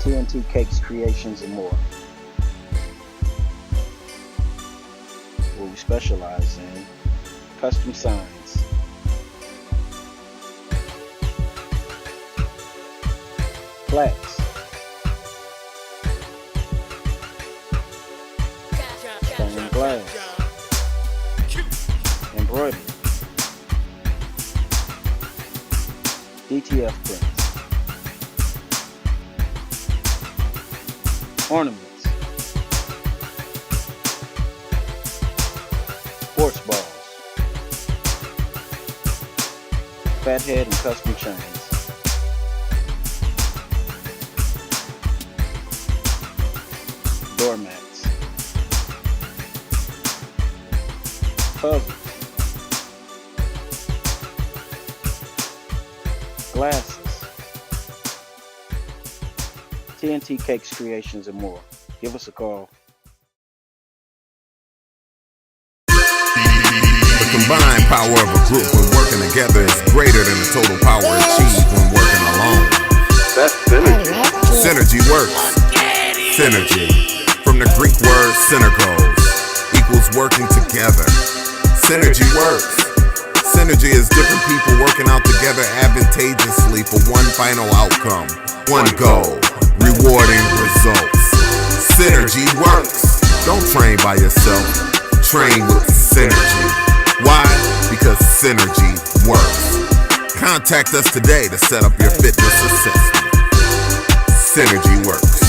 TNT Cakes, Creations, and more, where we specialize in custom signs, plaques, stained glass, embroidery, DTF prints, ornaments, sports balls, fathead and custom chains, doormats, puzzles, glasses, TNT Cakes, Creations, and more. Give us a call. The combined power of a group when working together is greater than the total power achieved when working alone. That's synergy. Synergy works. Synergy, from the Greek word synergos, equals working together. Synergy works. Synergy is different people working out together advantageously for one final outcome, one goal, rewarding results. Synergy works. Don't train by yourself. Train with synergy. Why? Because synergy works. Contact us today to set up your fitness assessment. Synergy works.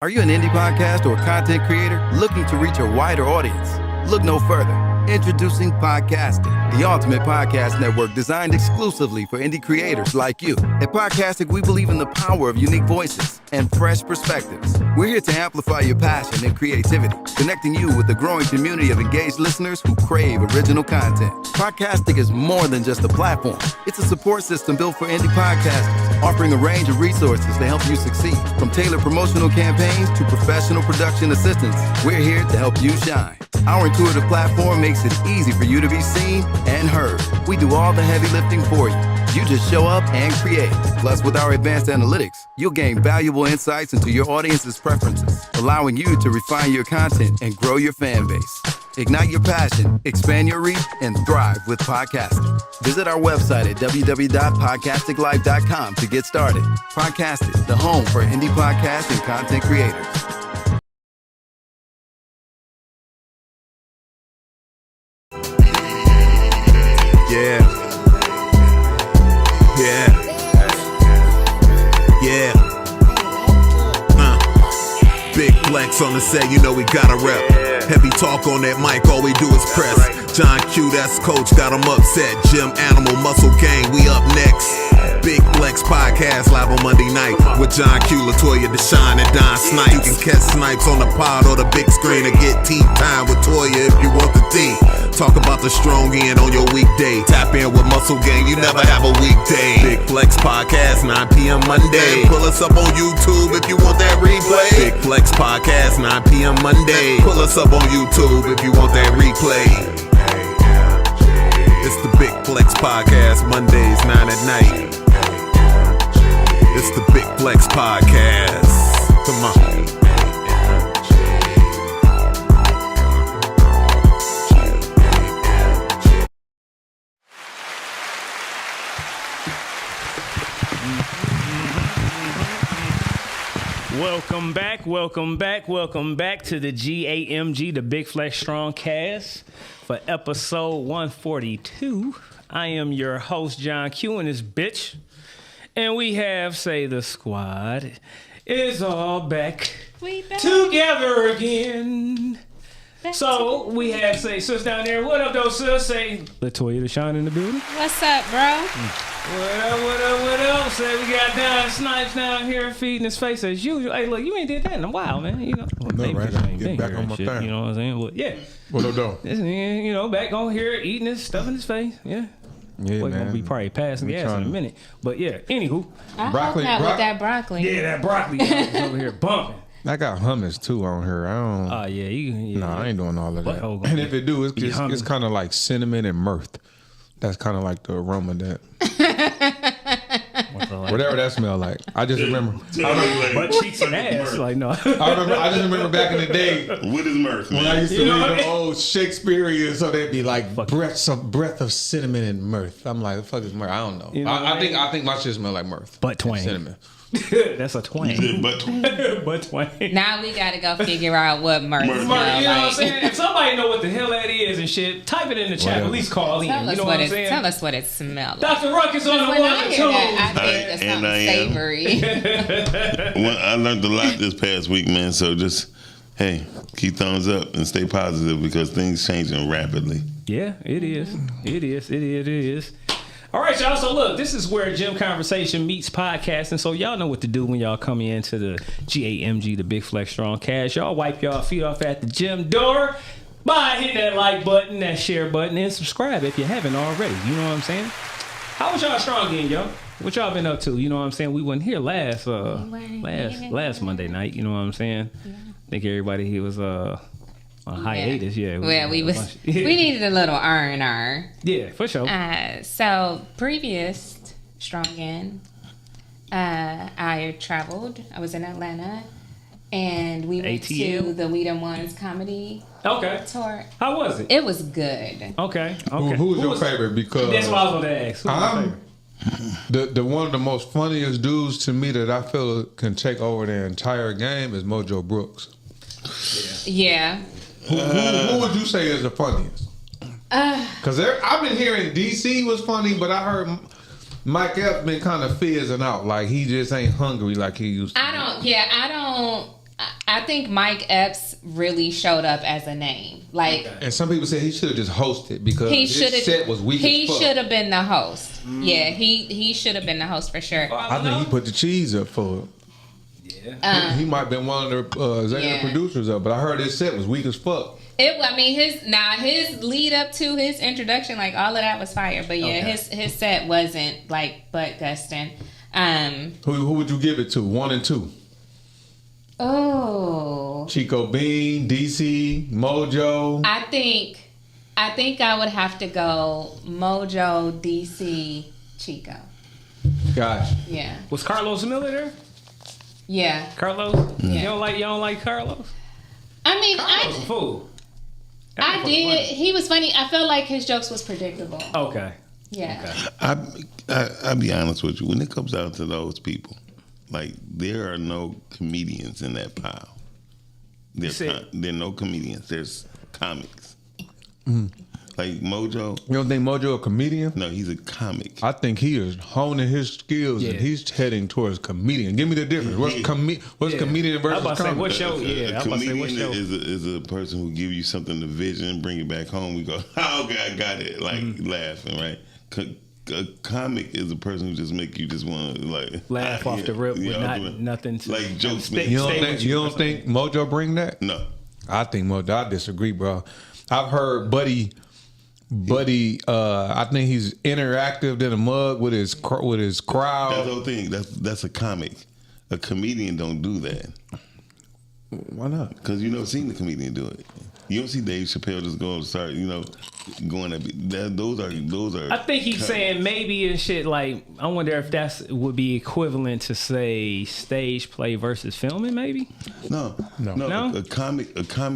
Are you an indie podcast or content creator looking to reach a wider audience? Look no further. Introducing Podcastic, the ultimate podcast network designed exclusively for indie creators like you. At Podcastic, we believe in the power of unique voices and fresh perspectives. We're here to amplify your passion and creativity, connecting you with the growing community of engaged listeners who crave original content. Podcastic is more than just a platform. It's a support system built for indie podcasters, offering a range of resources to help you succeed. From tailored promotional campaigns to professional production assistance, we're here to help you shine. Our intuitive platform makes it easy for you to be seen and heard. We do all the heavy lifting for you. You just show up and create. Plus, with our advanced analytics, you'll gain valuable insights into your audience's preferences, allowing you to refine your content and grow your fan base. Ignite your passion, expand your reach, and thrive with podcasting. Visit our website at www.podcasticlife.com to get started. Podcasting, the home for indie podcasts and content creators. Yeah. Yeah. Yeah. Big flex on the set, you know we gotta rep. Heavy talk on that mic, all we do is press. John Q, that's coach, got him upset. Gym Animal Muscle Gang, we up next. Big Flex Podcast live on Monday night with John Q, Latoya, Deshaun, and Don Snipes. You can catch Snipes on the pod or the big screen or get tea time with Toya if you want the tea. Talk about the strong end on your weekday. Tap in with Muscle Gang, you never have a weekday. Big Flex Podcast, 9 p.m. Monday. Pull us up on YouTube if you want that replay. Big Flex Podcast, 9 p.m. Monday. Pull us up on YouTube if you want that replay. It's the Big Flex Podcast, Mondays, 9 at night. It's the Big Flex Podcast. Come on. Welcome back to the G.A.M.G, the Big Flex Strongcast for episode 142. I am your host, John Q, and this bitch. And we have, say, the squad is all back together again. So we have, say, sis down there. What up, though, sis? Say, Latoya Deshaun in the building. What's up, bro? What up? Say, we got Don Snipes down here feeding his face as usual. Hey, look, you ain't did that in a while, man. You know, no, right? Get back on my shit, thing. You know what I'm saying? Well, yeah. What up, though? You know, back on here eating his stuff in his face. Yeah. Yeah, Boy, man. gonna be probably passing gas in a minute. But yeah, anywho. I hope not with that broccoli. Yeah, that broccoli is over here bumping. I got hummus too on here. I don't. Yeah. No, I ain't doing all of that. Oh, and if it do, it's kind of like cinnamon and mirth. That's kind of like the aroma that. Whatever that smell like. I just remember. Butt cheeks and ass. Like, no. I just remember back in the day What is mirth, when man? I used to read the old Shakespearean, so they'd be like breath of cinnamon and mirth. I'm like, the fuck is mirth? I don't know. You know I think my shit smell like mirth. Butt twang. Cinnamon. That's a twang. But Butt twang. Now we gotta go figure out what mirth Mirth. smell Mark, you know what I'm like. saying? If somebody know what the hell that is and shit, type it in the chat. Whatever. At least call in. Tell You us know what what I'm it. saying? Tell us what it smells like. Dr. Ruckus on the When one I and hear two. that, I think it's And something I am. savory. Well, I learned a lot this past week, man. So just, hey, keep thumbs up and stay positive because things changing rapidly. Yeah, it is. It is. It is. It is. All right, y'all. So look, this is where Gym Conversation meets podcasting. So y'all know what to do when y'all come into the G.A.M.G, the Big Flex Strongcast. Y'all wipe y'all feet off at the gym door by hitting that like button, that share button, and subscribe if you haven't already. You know what I'm saying? How was y'all strong in, yo? What y'all been up to? You know what I'm saying? We wasn't here last Monday night. You know what I'm saying? I think everybody here was on hiatus. Yeah. Well, we needed a little R&R. Yeah, for sure. So previous Strong I traveled. I was in Atlanta, and we went ATL? to the We Them Ones comedy Okay. tour. How was it? It was good. Okay. Who was your favorite? Because That's what I was going to ask. Who was your favorite? the one of the most funniest dudes to me that I feel can take over the entire game is Mojo Brooks. Yeah. Who would you say is the funniest? Because I've been hearing DC was funny, but I heard Mike Epps been kind of fizzing out. Like he just ain't hungry like he used to. I think Mike Epps really showed up as a name. Like And some people say he should have just hosted because he his set was weak He as fuck. should have been the host. Yeah, he should have been the host for sure. I think he put the cheese up for it. Yeah. He might have been one of the executive producers of it, but I heard his set was weak as fuck. His lead up to his introduction, like all of that was fire. But yeah, his set wasn't like butt gusting. Who would you give it to? 1 and 2? Oh, Chico Bean, DC, Mojo. I think I would have to go Mojo, DC, Chico. Gotcha. Yeah. Was Carlos Miller there? Yeah. Carlos? Yeah. You don't like Carlos? I mean, Carlos a fool. I did. He was funny. I felt like his jokes was predictable. Okay. Yeah. I'll be honest with you. When it comes down to those people, like there are no comedians in that pile. There are no comedians. There's comics. Like Mojo. You don't think Mojo a comedian? No, he's a comic. I think he is honing his skills and he's heading towards comedian. Give me the difference. What's comedian versus I'm about to say, comic? what's your A comedian is a person who give you something to vision, bring it back home. We go, oh God, I got it, like laughing, right? A comic is a person who just make you just want to like laugh off the rip with nothing to like jokes. You don't think Mojo bring that? No, I think Mojo. I disagree, bro. I've heard Buddy. I think he's interactive than a mug with his crowd. that's the whole thing. That's a comic. A comedian don't do that. Why not? Because you never seen the comedian do it. You don't see Dave Chappelle just go and start, going at those are. I think he's saying maybe and shit. Like I wonder if that would be equivalent to say stage play versus filming. Maybe. No. A comic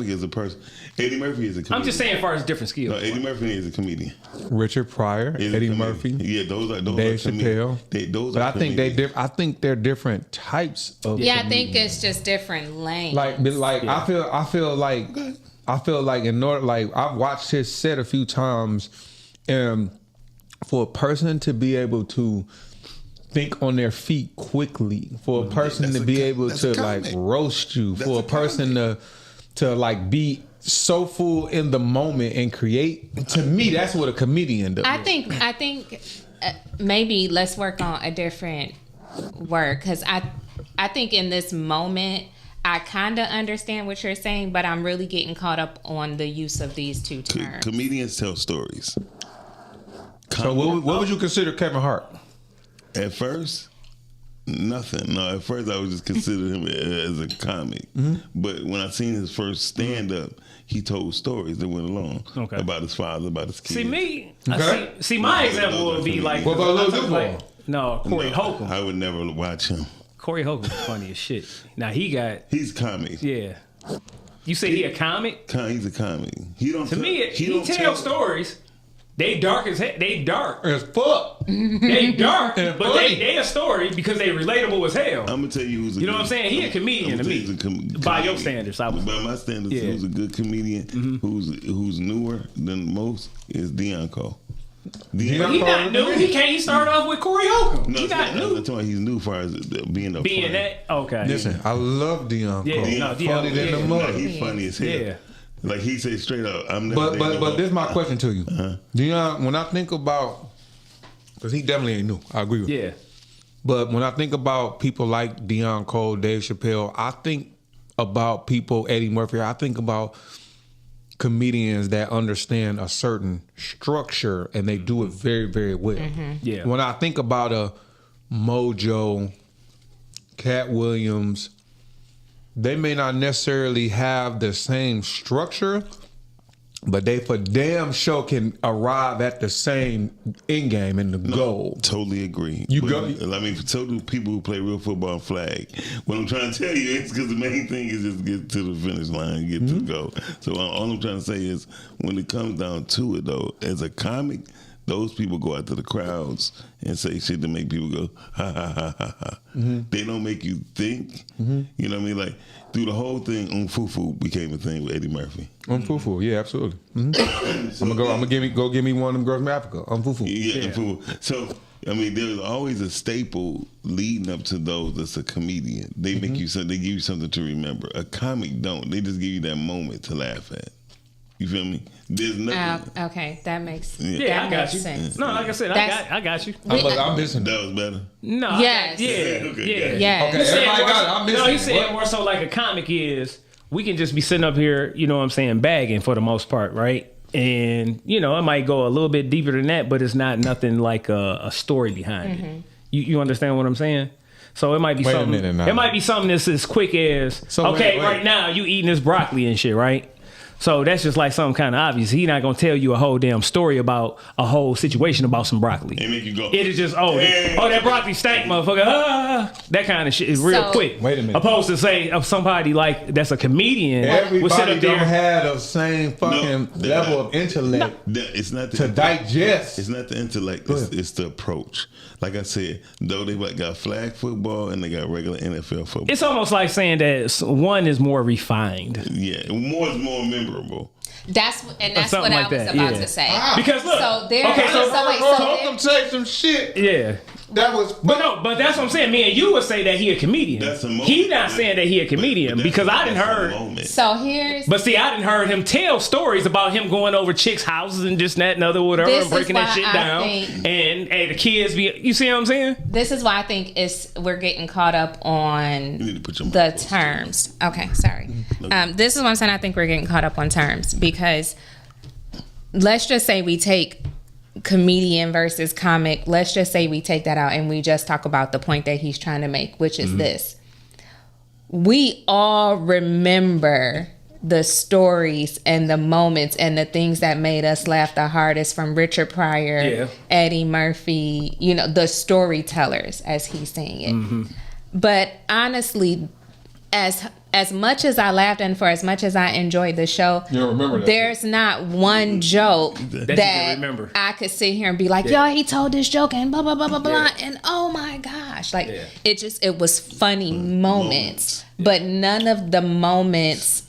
is a person. Eddie Murphy is a comedian. I'm just saying, as far as different skills. No, Eddie Murphy is a comedian. Richard Pryor, Eddie Murphy. Yeah, those Dave Chappelle. Those but are I think I think they're different types of. Yeah, I think it's just different lanes. I feel like in order, like I've watched his set a few times, and for a person to be able to think on their feet quickly, for a person to be able to like roast you, for a person to like be so full in the moment and create, to me that's what a comedian does. I think maybe let's work on a different word, because I think in this moment I kind of understand what you're saying, but I'm really getting caught up on the use of these two terms. Comedians tell stories. So what would you consider Kevin Hart? At first, Nothing. No, at first I was just considering him as a comic. But when I seen his first stand-up, he told stories that went along about his father, about his kids. See me. See my example would be like. What about Lil Duval? No, Corey Holcomb. I would never watch him. Corey Holcomb's funny as shit. Now he's comic. Yeah. You say he a comic? He's a comic. He don't. To me, he tell stories. They dark as hell. They dark as fuck. They dark, but they a story because they relatable as hell. I'm gonna tell you who's you know what I'm saying. He a comedian to me. By your standards, I would. By my standards, who's a good comedian, who's newer than most is Deion Cole. He not new. He started off with Corey Holcomb. No, he not new. That's why he's new as far as being a being that. Okay. Listen, I love Deion Cole. Yeah, funny than the mother. He's funny as hell. Yeah. Like he said straight up, I'm never. But this is my question to you, Deion. When I think about, because he definitely ain't new, I agree with you. Yeah. But when I think about people like Deion Cole, Dave Chappelle, I think about people, Eddie Murphy. I think about comedians that understand a certain structure and they do it very, very well. Yeah. When I think about a Mojo, Cat Williams, they may not necessarily have the same structure, but they for damn sure can arrive at the same end game and the goal. Totally agree. I mean, so do people who play real football and flag. What I'm trying to tell you is because the main thing is just get to the finish line, get to the goal. So all I'm trying to say is when it comes down to it, though, as a comic, those people go out to the crowds and say shit to make people go, ha, ha, ha, ha, ha. They don't make you think. You know what I mean? Like, through the whole thing, Fufu became a thing with Eddie Murphy. Fufu, yeah, absolutely. So, I'm gonna go give me one of them girls from Africa. Fufu. Yeah, Fufu. So, I mean, there's always a staple leading up to those that's a comedian. They make you something, they give you something to remember. A comic don't. They just give you that moment to laugh at. You feel me? There's nothing. Okay, that makes I got you. sense. No, like I said, I got you. I'm missing. That was better. No. Yes. Yeah. Okay, Yes. Okay, everybody got it. I'm missing. No, he said more so like a comic is we can just be sitting up here, you know what I'm saying, bagging for the most part, right? And, you know, it might go a little bit deeper than that, but it's not nothing like a story behind it. You understand what I'm saying? So it might be something. It might be something that's as quick as right now you eating this broccoli and shit, right? So that's just like something kind of obvious. He's not gonna tell you a whole damn story about a whole situation about some broccoli. It make you go. It is just that broccoli stank, motherfucker. That kind of shit is real quick. Wait a minute. Opposed to say of somebody like that's a comedian. Everybody don't have the same fucking level of intellect. It's not to digest. It's not the intellect. It's the approach. Like I said, though they got flag football and they got regular NFL football. It's almost like saying that one is more refined. Yeah, more is more memorable. That's what I was like about to say. Because look, so there. Hold say some shit. Yeah. That was. But that's what I'm saying. Me and you would say that he a comedian. He not saying that he a comedian because I didn't heard. So here's. But see, I didn't heard him tell stories about him going over chicks' houses and this, that, and other, whatever, and breaking that shit down. And hey, the kids be. You see what I'm saying? This is why I think we're getting caught up on the terms. Okay, sorry. This is what I'm saying. I think we're getting caught up on terms because let's just say we take comedian versus comic. Let's just say we take that out and we just talk about the point that he's trying to make, which is this. We all remember the stories and the moments and the things that made us laugh the hardest from Richard Pryor, Eddie Murphy, you know, the storytellers as he's saying it. But honestly, as much as I laughed and for as much as I enjoyed the show, there's not one joke that I could sit here and be like, yo, he told this joke and blah, blah, blah, blah, blah. And oh my gosh, like it was funny moments, but none of the moments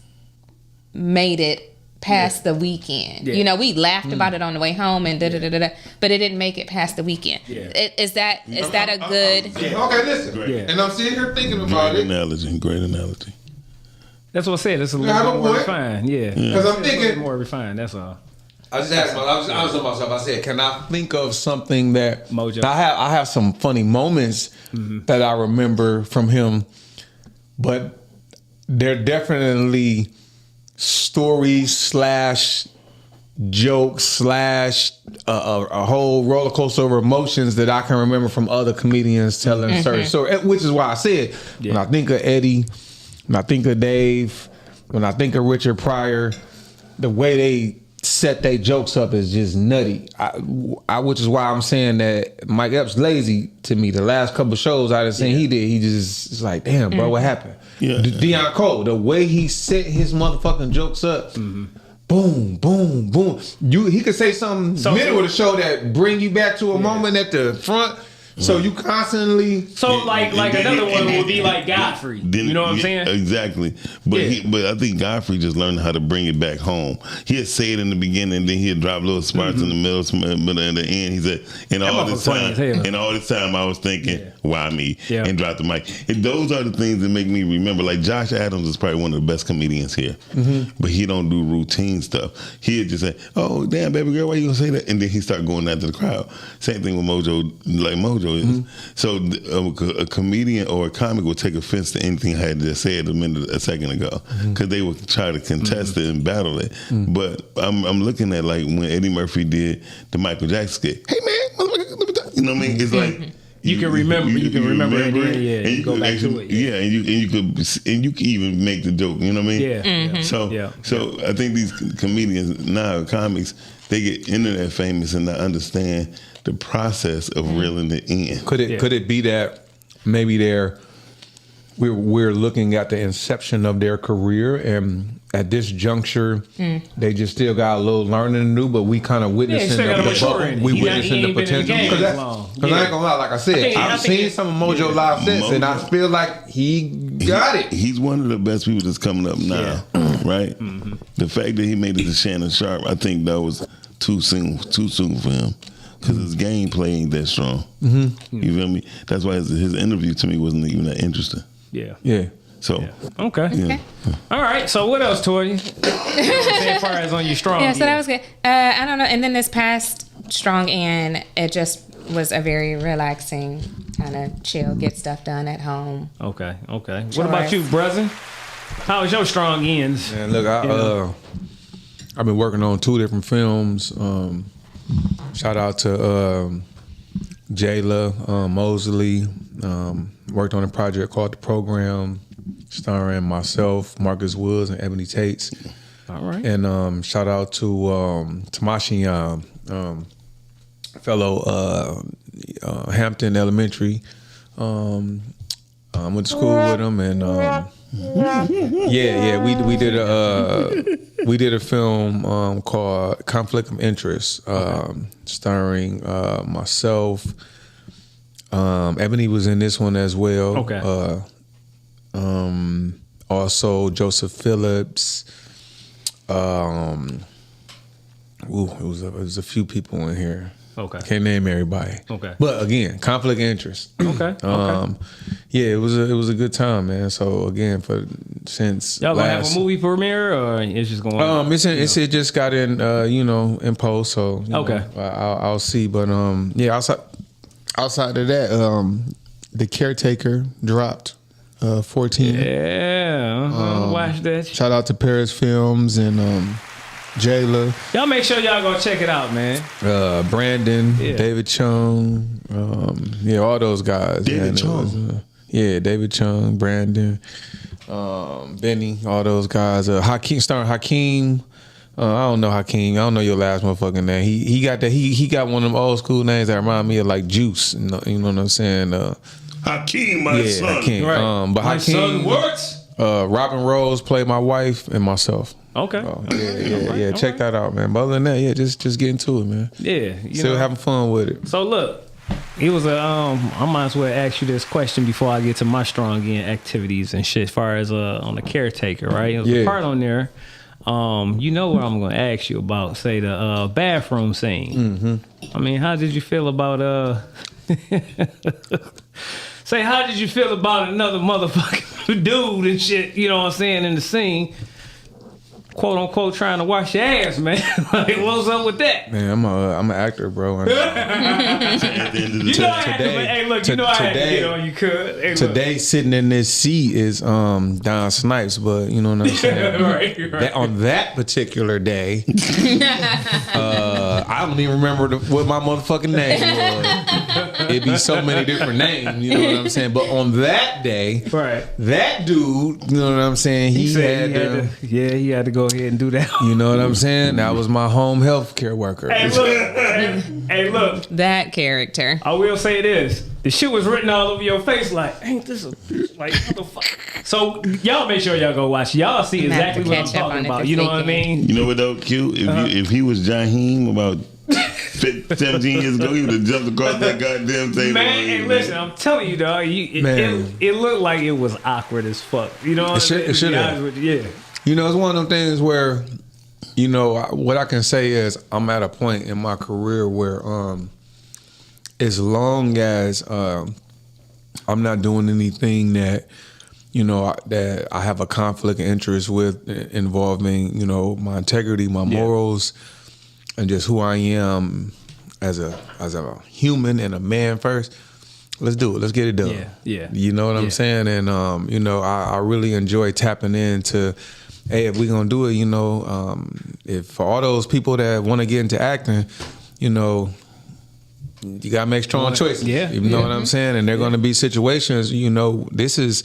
made it past the weekend. You know, we laughed about it on the way home and but it didn't make it past the weekend. Is that a good? Okay, listen. And I'm sitting here thinking about Great analogy. That's what I said. It's a little bit more refined. Because I'm thinking more refined. That's all. I just asked I was honest with myself. I said, can I think of something that Mojo? I have some funny moments that I remember from him, but they're definitely stories / joke slash a whole roller coaster of emotions that I can remember from other comedians telling certain stories. Which is why I said when I think of Eddie, when I think of Dave, when I think of Richard Pryor, the way they set their jokes up is just nutty. Which is why I'm saying that Mike Epps lazy to me. The last couple shows I done seen he did, he just is like, damn, bro, what happened? Yeah. Deion Cole, the way he set his motherfucking jokes up. Boom, boom, boom. He could say something middle of the show that bring you back to a moment at the front. So you constantly. So like another one would be like Godfrey. You know what I'm saying? Exactly. But but I think Godfrey just learned how to bring it back home. He'd say it in the beginning, then he'd drop little spots in the middle, but in the end he said, and all this time I was thinking, why me? And drop the mic. And those are the things that make me remember. Like Josh Adams is probably one of the best comedians here, but he don't do routine stuff. He'd just say, "Oh damn, baby girl, why you gonna say that?" And then he start going after the crowd. Same thing with Mojo, like Mojo. So a comedian or a comic would take offense to anything I had just said a second ago because they would try to contest it and battle it. But I'm looking at like when Eddie Murphy did the Michael Jackson skit. Hey man, you know what I mean? It's like you can remember it, and you go back to it. And you can even make the joke. You know what I mean? So I think these comedians now, comics, they get internet famous and not understand the process of reeling it in. Could it be that maybe we're looking at the inception of their career, and at this juncture they just still got a little learning to do, but we kind of witnessing the potential. Because I ain't gonna lie, like I said, I've seen some of Mojo live sets, and I feel like he got it. He's one of the best people that's coming up now, right? The fact that he made it to Shannon Sharp, I think that was too soon for him. Because his gameplay ain't that strong. You feel me? That's why his interview to me wasn't even that interesting. Yeah. So okay. All right. So what else, Tori? As far as on your strong. Yeah. So that was good. I don't know. And then this past Strong End, it just was a very relaxing kind of chill, get stuff done at home. Okay. What about you, brother? How was your Strong Ends? Man, look, I've been working on 2 different films. Shout out to Jayla Mosley. Worked on a project called The Program, starring myself, Marcus Woods, and Ebony Tates. All right. And shout out to Tamashi, fellow Hampton Elementary. Went to school with him, and we did a film called Conflict of Interest, starring myself. Ebony was in this one as well. Okay. Also Joseph Phillips. It was a few people in here. Okay. Can't name everybody. Okay. But again, conflict of interest. Okay. Yeah, it was a good time, man. So again, since y'all gonna have a movie premiere, or it's just going? It just got in, in post. So I'll see. But outside of that, The Caretaker dropped 14. Yeah, watch that. Shout out to Paris Films and Jayla. Y'all make sure y'all go check it out, man. Brandon, David Chung, all those guys. David Chung. David Chung, Brandon, Benny, all those guys. Hakeem, starring Hakeem. I don't know Hakeem. I don't know your last motherfucking name. He got that. He got one of them old school names that remind me of like Juice. You know what I'm saying? Hakeem, my son. Hakeem. Right. But my Hakeem, son works. Robin Rose played my wife and myself. Okay. Check that out, man. But other than that, just get into it, man. Yeah. Still having fun with it. So look, it was I might as well ask you this question before I get to my Strong End activities and shit. As far as on the Caretaker, right? It was a part on there. You know what I'm gonna ask you about? Say the bathroom scene. I mean, how did you feel about Say, how did you feel about another motherfucking dude and shit? You know what I'm saying, in the scene? quote unquote trying to wash your ass, man. Like, what's up with that? Man, I'm an actor, bro. You know I had to, hey, look, you know I had to get on you, cuz. Hey, today, sitting in this seat is Don Snipes, but you know what I'm saying? right. That, on that particular day, I don't even remember what my motherfucking name was. It'd be so many different names, you know what I'm saying? But on that day, right, that dude, you know what I'm saying? He had to go ahead and do that. You know what I'm saying? That was my home health care worker. Hey, look. Hey, look. That character. I will say this. The shit was written all over your face like, ain't this a bitch? Like, what the fuck? So, y'all make sure y'all go watch. Y'all see exactly what I'm talking about. You know what I mean? You know what, though, Q? If he was Jaheim about 17 years ago, he would have jumped across that goddamn table. Man, and listen, I'm telling you, dog, it looked like it was awkward as fuck. You know what I mean? It should have. Yeah. You know, it's one of them things where, you know, what I can say is I'm at a point in my career where as long as I'm not doing anything that, you know, that I have a conflict of interest with involving, you know, my integrity, my morals, and just who I am as a human and a man first, let's do it. Let's get it done. Yeah. You know what I'm saying? And, you know, I really enjoy tapping into, hey, if we're going to do it, you know, if for all those people that want to get into acting, you know, you got to make strong choices. Yeah. You know what I'm saying? And there are going to be situations, you know, this is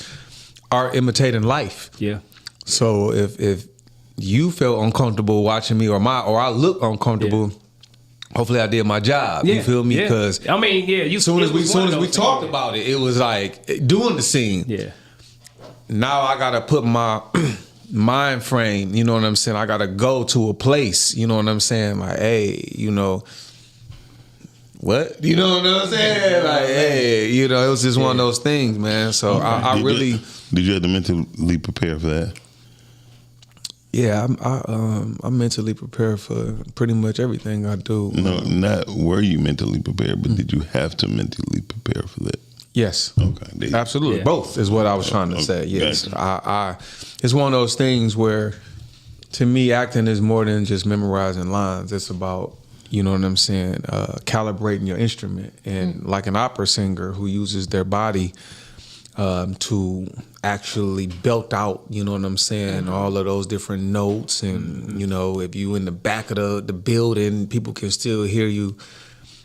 art imitating life. Yeah. So if you feel uncomfortable watching me or I look uncomfortable, hopefully I did my job. You feel me? Because I mean, as soon as we talked about it, it was like doing the scene. Yeah. Now I gotta put my mind frame, you know what I'm saying? I gotta go to a place, you know what I'm saying? Like, hey, you know, what? You know what I'm saying? Like, hey, you know, it was just one of those things, man. So I really... Did you have to mentally prepare for that? Yeah, I'm mentally prepared for pretty much everything I do. No, not were you mentally prepared, but did you have to mentally prepare for that? Yes. Okay. Absolutely. Yeah. Both is what I was trying to say. Yes. Gotcha. It's one of those things where, to me, acting is more than just memorizing lines. It's about, you know what I'm saying, calibrating your instrument. And like an opera singer who uses their body to actually belt out, you know what I'm saying, all of those different notes. And, you know, if you in the back of the building, people can still hear you.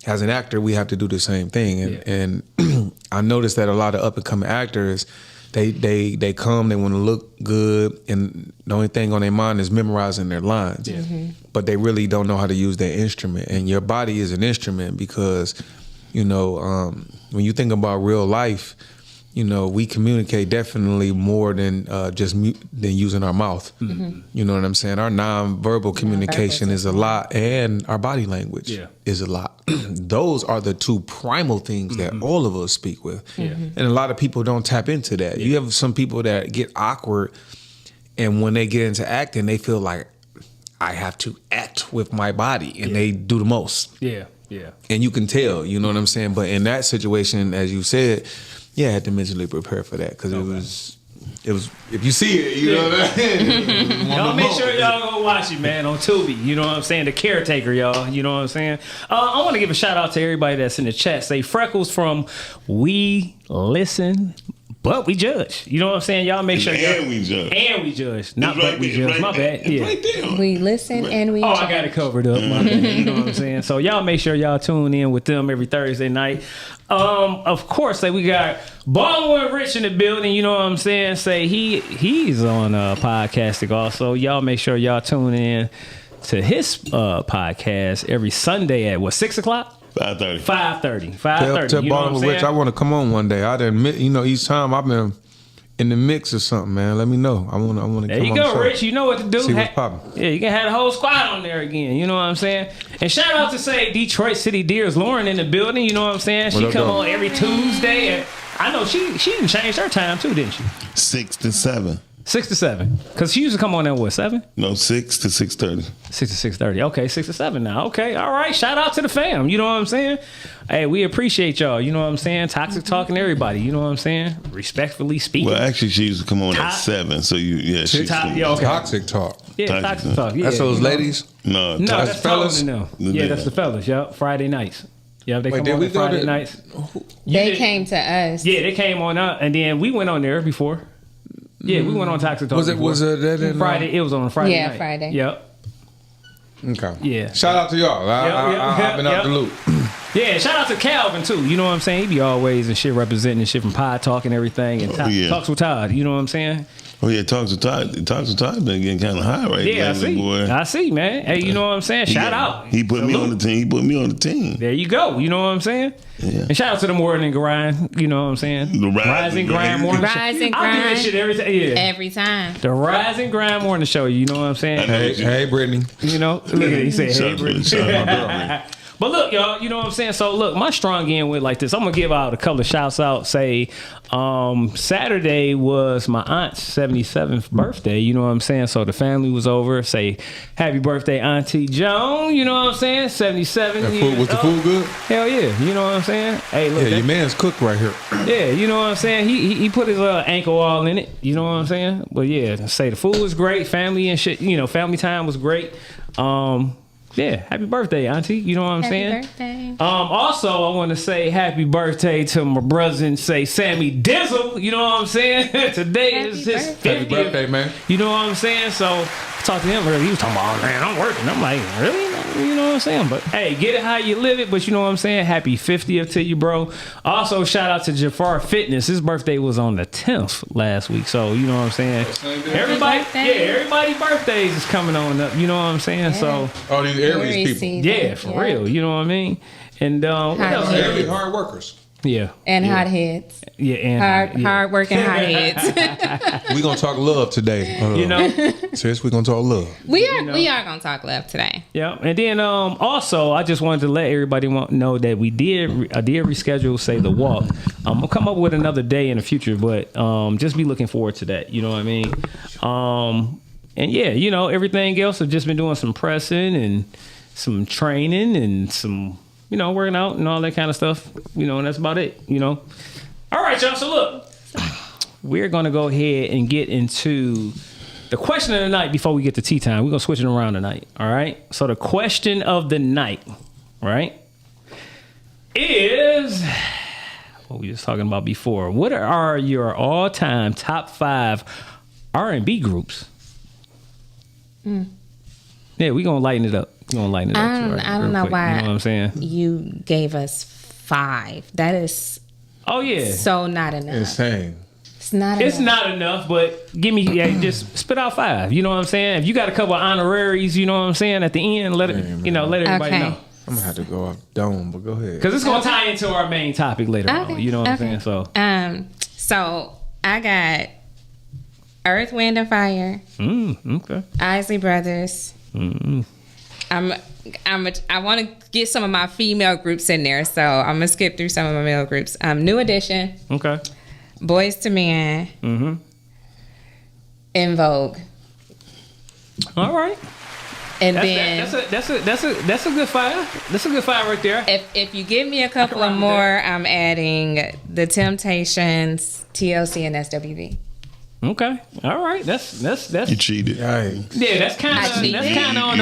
As an actor, we have to do the same thing. And I noticed that a lot of up-and-coming actors, they come, they want to look good, and the only thing on their mind is memorizing their lines. Yeah. But they really don't know how to use their instrument. And your body is an instrument because, you know, when you think about real life, you know, we communicate definitely more than than using our mouth. Mm-hmm. You know what I'm saying? Our nonverbal communication is a lot, and our body language is a lot. Those are the two primal things that all of us speak with. And a lot of people don't tap into that. You have some people that get awkward, and when they get into acting, they feel like, I have to act with my body, and they do the most. Yeah. And you can tell, you know what I'm saying? But in that situation, as you said, I had to mentally prepare for that because it was. If you see it, you know what I mean. Y'all make sure y'all go watch it, man, on Tubi. You know what I'm saying? The Caretaker, y'all. You know what I'm saying? I want to give a shout out to everybody that's in the chat. Say Freckles from We Listen, But We Judge. You know what I'm saying? Y'all make sure. And we judge. Not but we judge. My bad. Yeah. Right there. We listen and we judge. I got it covered up. My bad. You know what I'm saying? So y'all make sure y'all tune in with them every Thursday night. Of course, we got Baldwin Rich in the building. You know what I'm saying? He's on podcasting also. Y'all make sure y'all tune in to his podcast every Sunday at 6 o'clock? 5:30. Tell Baldwin Rich I want to come on one day. I admit, you know, each time I've been in the mix or something, man. Let me know. I want to come on the show. There you go, Rich. You know what to do. See what's popping. Yeah, you can have the whole squad on there again. You know what I'm saying? And shout out to Detroit City Deers, Lauren in the building. You know what I'm saying? She come on every Tuesday. And I know she even changed her time too, didn't she? 6 to 7. 6 to 7. Because she used to come on at what, 7? No, 6 to 6:30. 6 to 6:30. Okay, 6 to 7 now. Okay, all right. Shout out to the fam. You know what I'm saying? Hey, we appreciate y'all. You know what I'm saying? Toxic talking to everybody. You know what I'm saying? Respectfully speaking. Well, actually, she used to come on at 7. So she's okay. Toxic talk. Yeah, toxic talk. Yeah, That's those ladies? No, that's fellas? fellas. Yeah, that's the fellas. Yep, Friday nights. Yeah, they come on we Friday go to nights. They came to us. Yeah, they came on up, and then we went on there before. Yeah, we went on Toxic Talk. Was it that in Friday? It was on a Friday night. Yeah, Friday. Yep. Okay. Yeah. Shout out to y'all. I've been out the loop. Yeah, shout out to Calvin too. You know what I'm saying? He be always and shit representing shit from Pod Talk and everything, and Talks with Todd. You know what I'm saying? Oh yeah, Talks with Todd. Talks with Todd been getting kind of high right Yeah, lately, boy. I see, man. Hey, you know what I'm saying? Shout out. He put me on the team. He put me on the team. There you go. You know what I'm saying? Yeah. And shout out to the Morning Grind. You know what I'm saying? The Rise and Grind Morning Show. Rise and I do Grind. this shit every time. Yeah. Every time. The Rise and Grind Morning Show. You know what I'm saying? Hey, Brittany. You know, look at it. He said, "Hey, Brittany." Shout out to my girl. But look, y'all, you know what I'm saying? So look, my strong end went like this. I'm gonna give out a couple of shouts out. Say, Saturday was my aunt's 77th birthday. You know what I'm saying? So the family was over. Say, happy birthday, Auntie Joan. You know what I'm saying? 77 years Was the food good? Hell yeah. You know what I'm saying? Hey, look. Yeah, your man's cooked right here. Yeah, you know what I'm saying? He put his ankle all in it. You know what I'm saying? But yeah, say the food was great. Family and shit. You know, family time was great. Yeah, happy birthday, Auntie. You know what I'm saying? Happy birthday. Also, I want to say happy birthday to my brother and say Sammy Dizzle. You know what I'm saying? Today is his 50th. Happy birthday, man. You know what I'm saying? So I talked to him earlier. He was talking about, man, I'm working. I'm like, really? You know what I'm saying? But hey, get it how you live it. But you know what I'm saying? Happy 50th to you, bro. Also, shout out to Jafar Fitness. His birthday was on the 10th last week. So you know what I'm saying? Everybody's birthdays is coming on up. You know what I'm saying? Yeah. So all these Aries people. Yeah, for real. You know what I mean? And what else? Aries hard workers. Yeah. And hotheads. Yeah, and hard working hotheads. We gonna talk love today. You know? Sis, we gonna talk love. We are gonna talk love today. Yeah. And then also I just wanted to let everybody know that I did reschedule say the walk. I'm gonna come up with another day in the future, but just be looking forward to that. You know what I mean? And yeah, you know, everything else I've just been doing some pressing and some training and some, you know, working out and all that kind of stuff, you know, and that's about it, you know. All right, y'all. So look, we're going to go ahead and get into the question of the night before we get to tea time. We're going to switch it around tonight. All right. So the question of the night, right, is what we was talking about before. What are your all-time top 5 R&B groups? Yeah, we're going to lighten it up. I don't know why. You know what I'm saying? You gave us 5. That is so not enough. Insane. It's not enough, but just spit out 5. You know what I'm saying? If you got a couple of honoraries, you know what I'm saying, at the end, let everybody know. I'm gonna have to go off dome, but go ahead. Because it's gonna tie into our main topic later on. You know what I'm saying? So I got Earth, Wind, and Fire. Okay. Isley Brothers. I want to get some of my female groups in there, so I'm gonna skip through some of my male groups. New Edition. Okay. Boys to Men. In Vogue. All right. And that's a good 5. That's a good 5 right there. If you give me a couple of more, I'm adding The Temptations, TLC, and SWV. Okay, all right. That's you cheated. Yeah, that's kind of on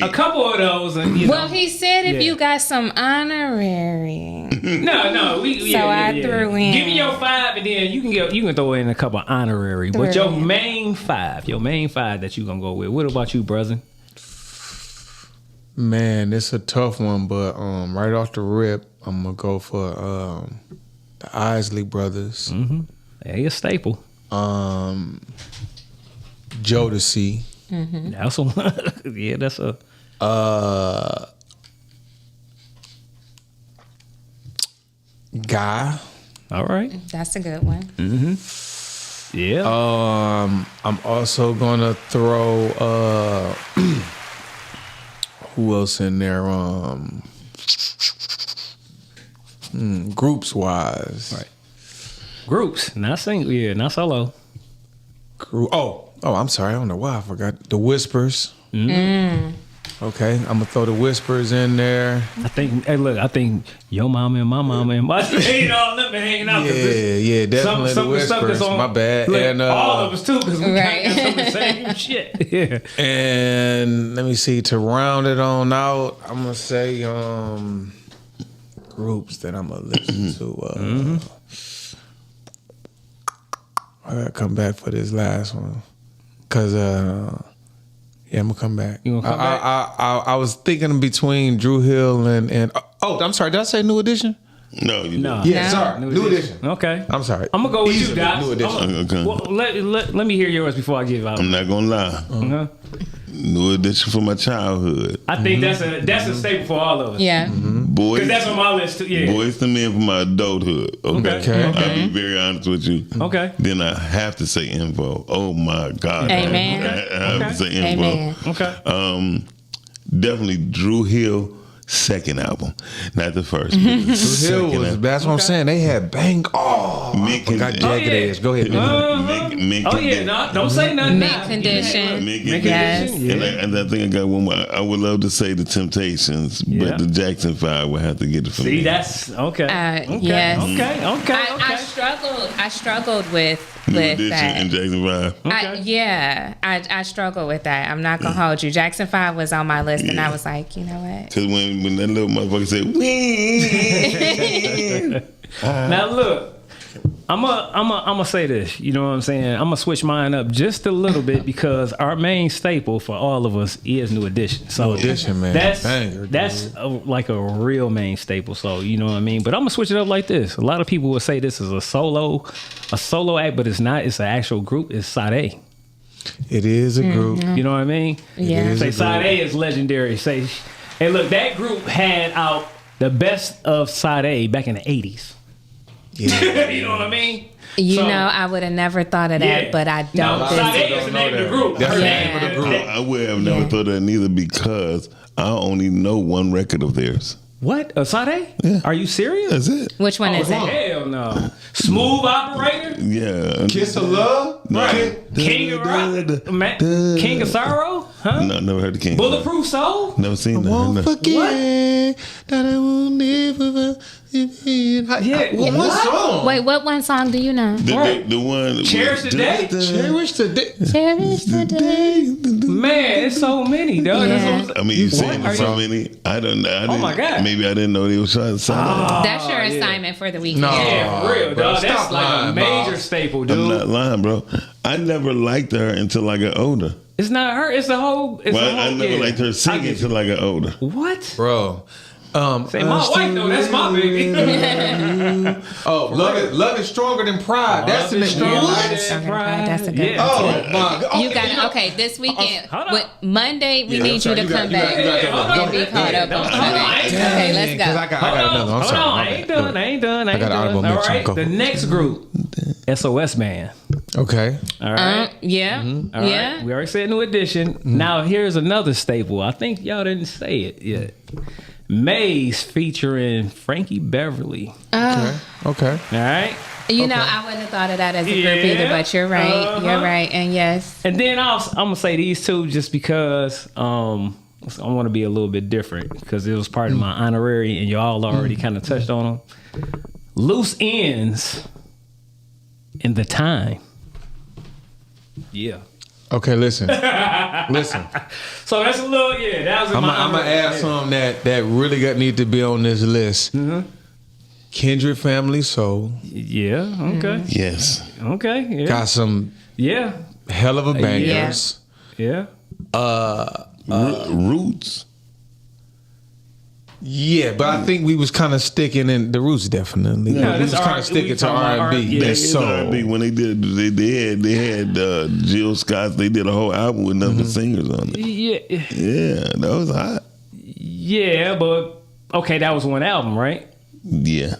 a couple of those. Well, he said if you got some honorary. No. I threw in. Give me your 5, and then you can throw in a couple of honorary. But your main 5 that you gonna go with. What about you, brother? Man, it's a tough one, but right off the rip, I'm gonna go for the Isley Brothers. Hey, a staple. Jodeci. That's one. Yeah, that's a. Guy. All right. That's a good one. Yeah. I'm also gonna throw who else in there? Groups wise. Right. Groups, not single. Yeah, not solo. group. Oh, I'm sorry. I don't know why I forgot. The Whispers. Okay, I'm gonna throw the Whispers in there. I think your mama and my mama and my you know, let me hanging out. Yeah, definitely the Whispers. My bad. Look, and all of us too, because we Right. got some of the same shit. Yeah. And let me see, to round it on out, I'm gonna say groups that I'm gonna listen to. I gotta come back for this last one, cause yeah, I'm gonna come back. You gonna come back? I was thinking between Drew Hill and I'm sorry, did I say New Edition? No, you No. didn't. Yeah, sorry, New Edition. Okay. I'm sorry. I'm gonna go with Easily you, Doc. New Edition. Okay. Well, let me hear yours before I give out. I'm not gonna lie. Uh-huh. New Edition for my childhood. I think that's a staple for all of us. Yeah. Boys, Because that's on my list too. Yeah. Boys to Men for my adulthood. Okay. Okay. I'll be very honest with you. Okay. Then I have to say Info. Oh my God. Amen. I have to say Info. Amen. Okay. Definitely Drew Hill. Second album, not the first. Drew Hill was. That's what I'm saying. They had bang. Oh, I Mint forgot Condition. Jagged Edge. Go ahead. Mint Oh yeah, no, don't say nothing. Mint now. Condition. Mint Yes. Condition. And I think I got one more. I would love to say the Temptations, Yeah. but the Jackson 5 would have to get it for me. See, that's okay. Okay. Yes. Okay. I struggled with New Edition that. and Jackson 5. I struggle with that. I'm not gonna hold you. Jackson 5 was on my list, and I was like, you know what? Because when that little motherfucker said, win. Now look, I'm gonna say this. You know what I'm saying? I'm gonna switch mine up just a little bit because our main staple for all of us is New Edition. So New Edition, man. That's Banger, like a real main staple. So you know what I mean. But I'm gonna switch it up like this. A lot of people will say this is a solo act, but it's not. It's an actual group. It's Sade. It is a group. You know what I mean? Yeah. Say Sade is legendary. Say, hey, look, that group had out the best of Sade back in the 80s. Yeah. You know what I mean? You So- know, I would have never thought of that, Yeah. but I don't No, think Sade is the name of the group. That's Her the name name of the group. I would have never thought that neither because I only know one record of theirs. What? Sade? Yeah. Are you serious? That's it. Which one is it? Hell no. Smooth Operator? Yeah. Kiss of Love? Right. King of Rock? King of Sorrow? Huh? No, never heard the King. Bulletproof Soul? Never seen that. Won't No. forget that I will never. Yeah. What song? Wait, what one song do you know? The one. Cherish the Day? Cherish the Day. Cherish the day. Man, it's so many, dog. Yeah. That's what I mean, you saying Are so you- many. I don't know. I Oh, my God. Maybe I didn't know they were trying to sound. That's your assignment for the weekend. No. yeah, for real, bro, dog. That's stop like a lying, major Bob. staple, I'm dude. not lying, bro. I never liked her until I got older. It's not her. It's the whole. It's Well, the whole I never yeah. liked her I singing get you. until I got older. What? Bro. Say my wife though. That's my baby. Oh, love is stronger than pride. That's the next Stronger one. than Stronger than pride. pride. That's a good Yeah. Oh my God. You got okay this weekend. Hold on. With Monday, we Yeah, need sorry, you to you got- come you got- back you got- you got- and be caught up on Hold on, Sunday. I ain't Okay, let's Because go. I got another one. I'm sorry. I My ain't bad. done. I ain't done. I got an honorable done. All mention. right. Go The for it. next group, SOS Man. Okay. All right. Yeah, All right. yeah. We already said New Edition. Now here's another staple. I think y'all didn't say it yet. Maze featuring Frankie Beverly. Okay. All right. You know, I wouldn't have thought of that as a group either, but you're right. Uh-huh. You're right. And yes. And then I'm gonna say these two just because I want to be a little bit different because it was part of my honorary and y'all already kind of touched on them. Loose Ends in the Time. Yeah. Okay, listen. Listen. So that's a little that was in I'm my gonna honorary. add some that really need to be on this list. Kindred Family Soul Yeah. Okay. Yes. Okay. Yeah. got some Yeah. hell of a bangers. Yeah. Roots. Yeah, but I think we was kind of sticking in the roots. Definitely, Yeah, we this was kind R- of sticking we to talking about R&B. R- yeah, That It's soul. R&B. When they had Jill Scott. They did a whole album with nothing but singers on it. Yeah. Yeah, that was hot. Yeah. But okay, that was one album, right? Yeah.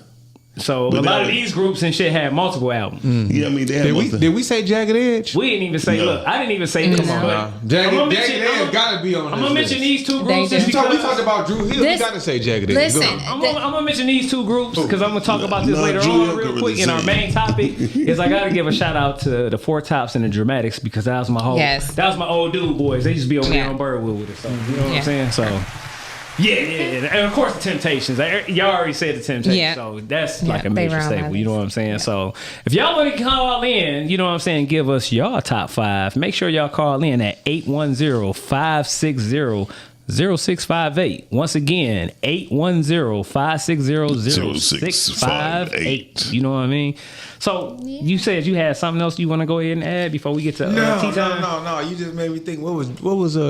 So But a lot of that- these groups and shit had multiple albums. Yeah, I mean, they had Did we say Jagged Edge? We didn't even say. No. Look, I didn't even say. Come on, Nah. Jagged Edge gotta be on I'm this gonna mention list. these two They groups. do. just We because- talked about Drew Hill. This- We gotta say Jagged Edge. Listen, Go. I'm gonna mention these two groups because I'm gonna talk about this No, later Drew on Hill real could quick. really And our sing. main topic is I gotta give a shout out to the Four Tops and the Dramatics because that was my whole. Yes. That was my old dude boys. They used to be over there Yeah. on Birdwood with us. So you know what Yeah. I'm saying? So. Yeah, and of course the Temptations. Y'all already said the Temptations, Yeah. so that's Yeah, like a they major were on my staple. You know list. what I'm saying? So if y'all want to call in, you know what I'm saying, give us y'all top 5. Make sure y'all call in at 810-560-0658. Once again, 810-560-0658. You know what I mean? So you said you had something else you want to go ahead and add before we get to tea time? No. You just made me think. What was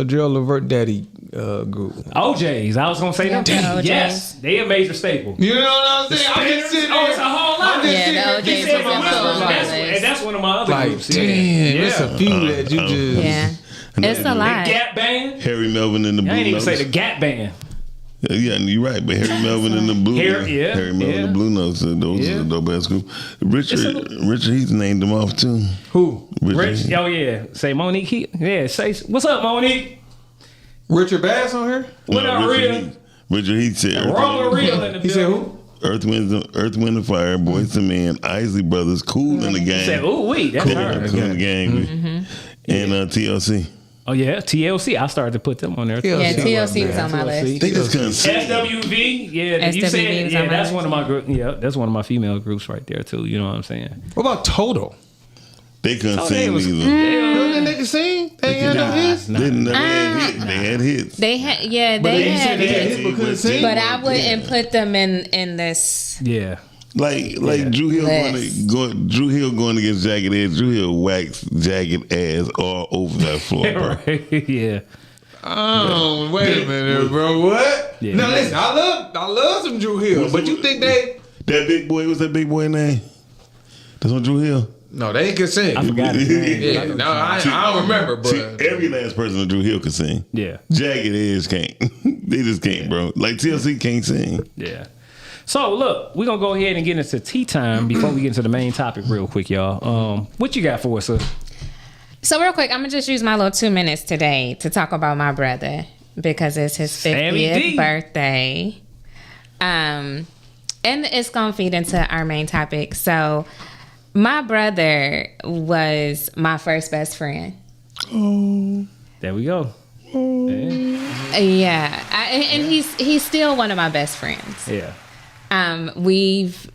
Gerald Levert Daddy group? OJs. I was gonna say them. Yeah, OJs. Yes, they a major staple. You know what I'm saying? I'm just sitting there. Oh, it's a whole lot. I'm just Yeah, sitting the there OJs He was said in my full members, of and that's, my and list. that's one of my other like, groups. damn, it's a few that you just. Yeah. It's a lot. Gap Band. Harry Melvin and the I Blue ain't even Notes. say the Gap Band. Yeah, you're right, but Harry Melvin and the Blue Notes. Harry Melvin and the Blue Notes. Those are the dope ass group. Richard Heath named them off too. Who? Rich, Heath. oh yeah. Say Monique Heath. Yeah, say what's up, Monique? Richard Bass on here? What up, Richard Real? Heath. Richard Heath said Roller Real in the He said building. who? Earth, Wind and Fire, Boyz II Men, Isley Brothers, Cool in the He said, Gang. ooh, wait, that's Cool her. in the Gang. And TLC. Oh yeah, TLC. I started to put them on there. Yeah, TLC was on my TLC. list. They just couldn't sing. SWV, yeah, you SWV said, was yeah, on my that's list. one of my group. Yeah, that's one of my female groups right there too. You know what I'm saying? What about Total? They couldn't Oh, sing they was- either. Don't they can sing? They ain't got no hits. They never had hits. They had hits. They had, yeah, But they you had said they had it. hits but couldn't sing. But I wouldn't put them in this. Yeah. Like Drew Hill Drew Hill going against Jagged Edge. Drew Hill waxed Jagged ass all over that floor, bro. Right. Yeah. Oh, wait a minute, bro. What? Yeah. Now listen, I love some Drew Hill, but you think they? That big boy, what's that big boy name? That's on Drew Hill. No, they ain't can sing. I forgot his name. Yeah, no, I don't remember, but See, every last person on Drew Hill could sing. Yeah. Jagged Edge can't. They just can't, bro. Like TLC can't sing. Yeah. So look, we're gonna go ahead and get into tea time before we get into the main topic real quick, y'all. What you got for us, sir? So real quick, I'm gonna just use my little 2 minutes today to talk about my brother because it's his Sammy 50th D. birthday. And it's gonna feed into our main topic. So my brother was my first best friend. There we go. Yeah. Yeah, and he's still one of my best friends. Yeah. We've,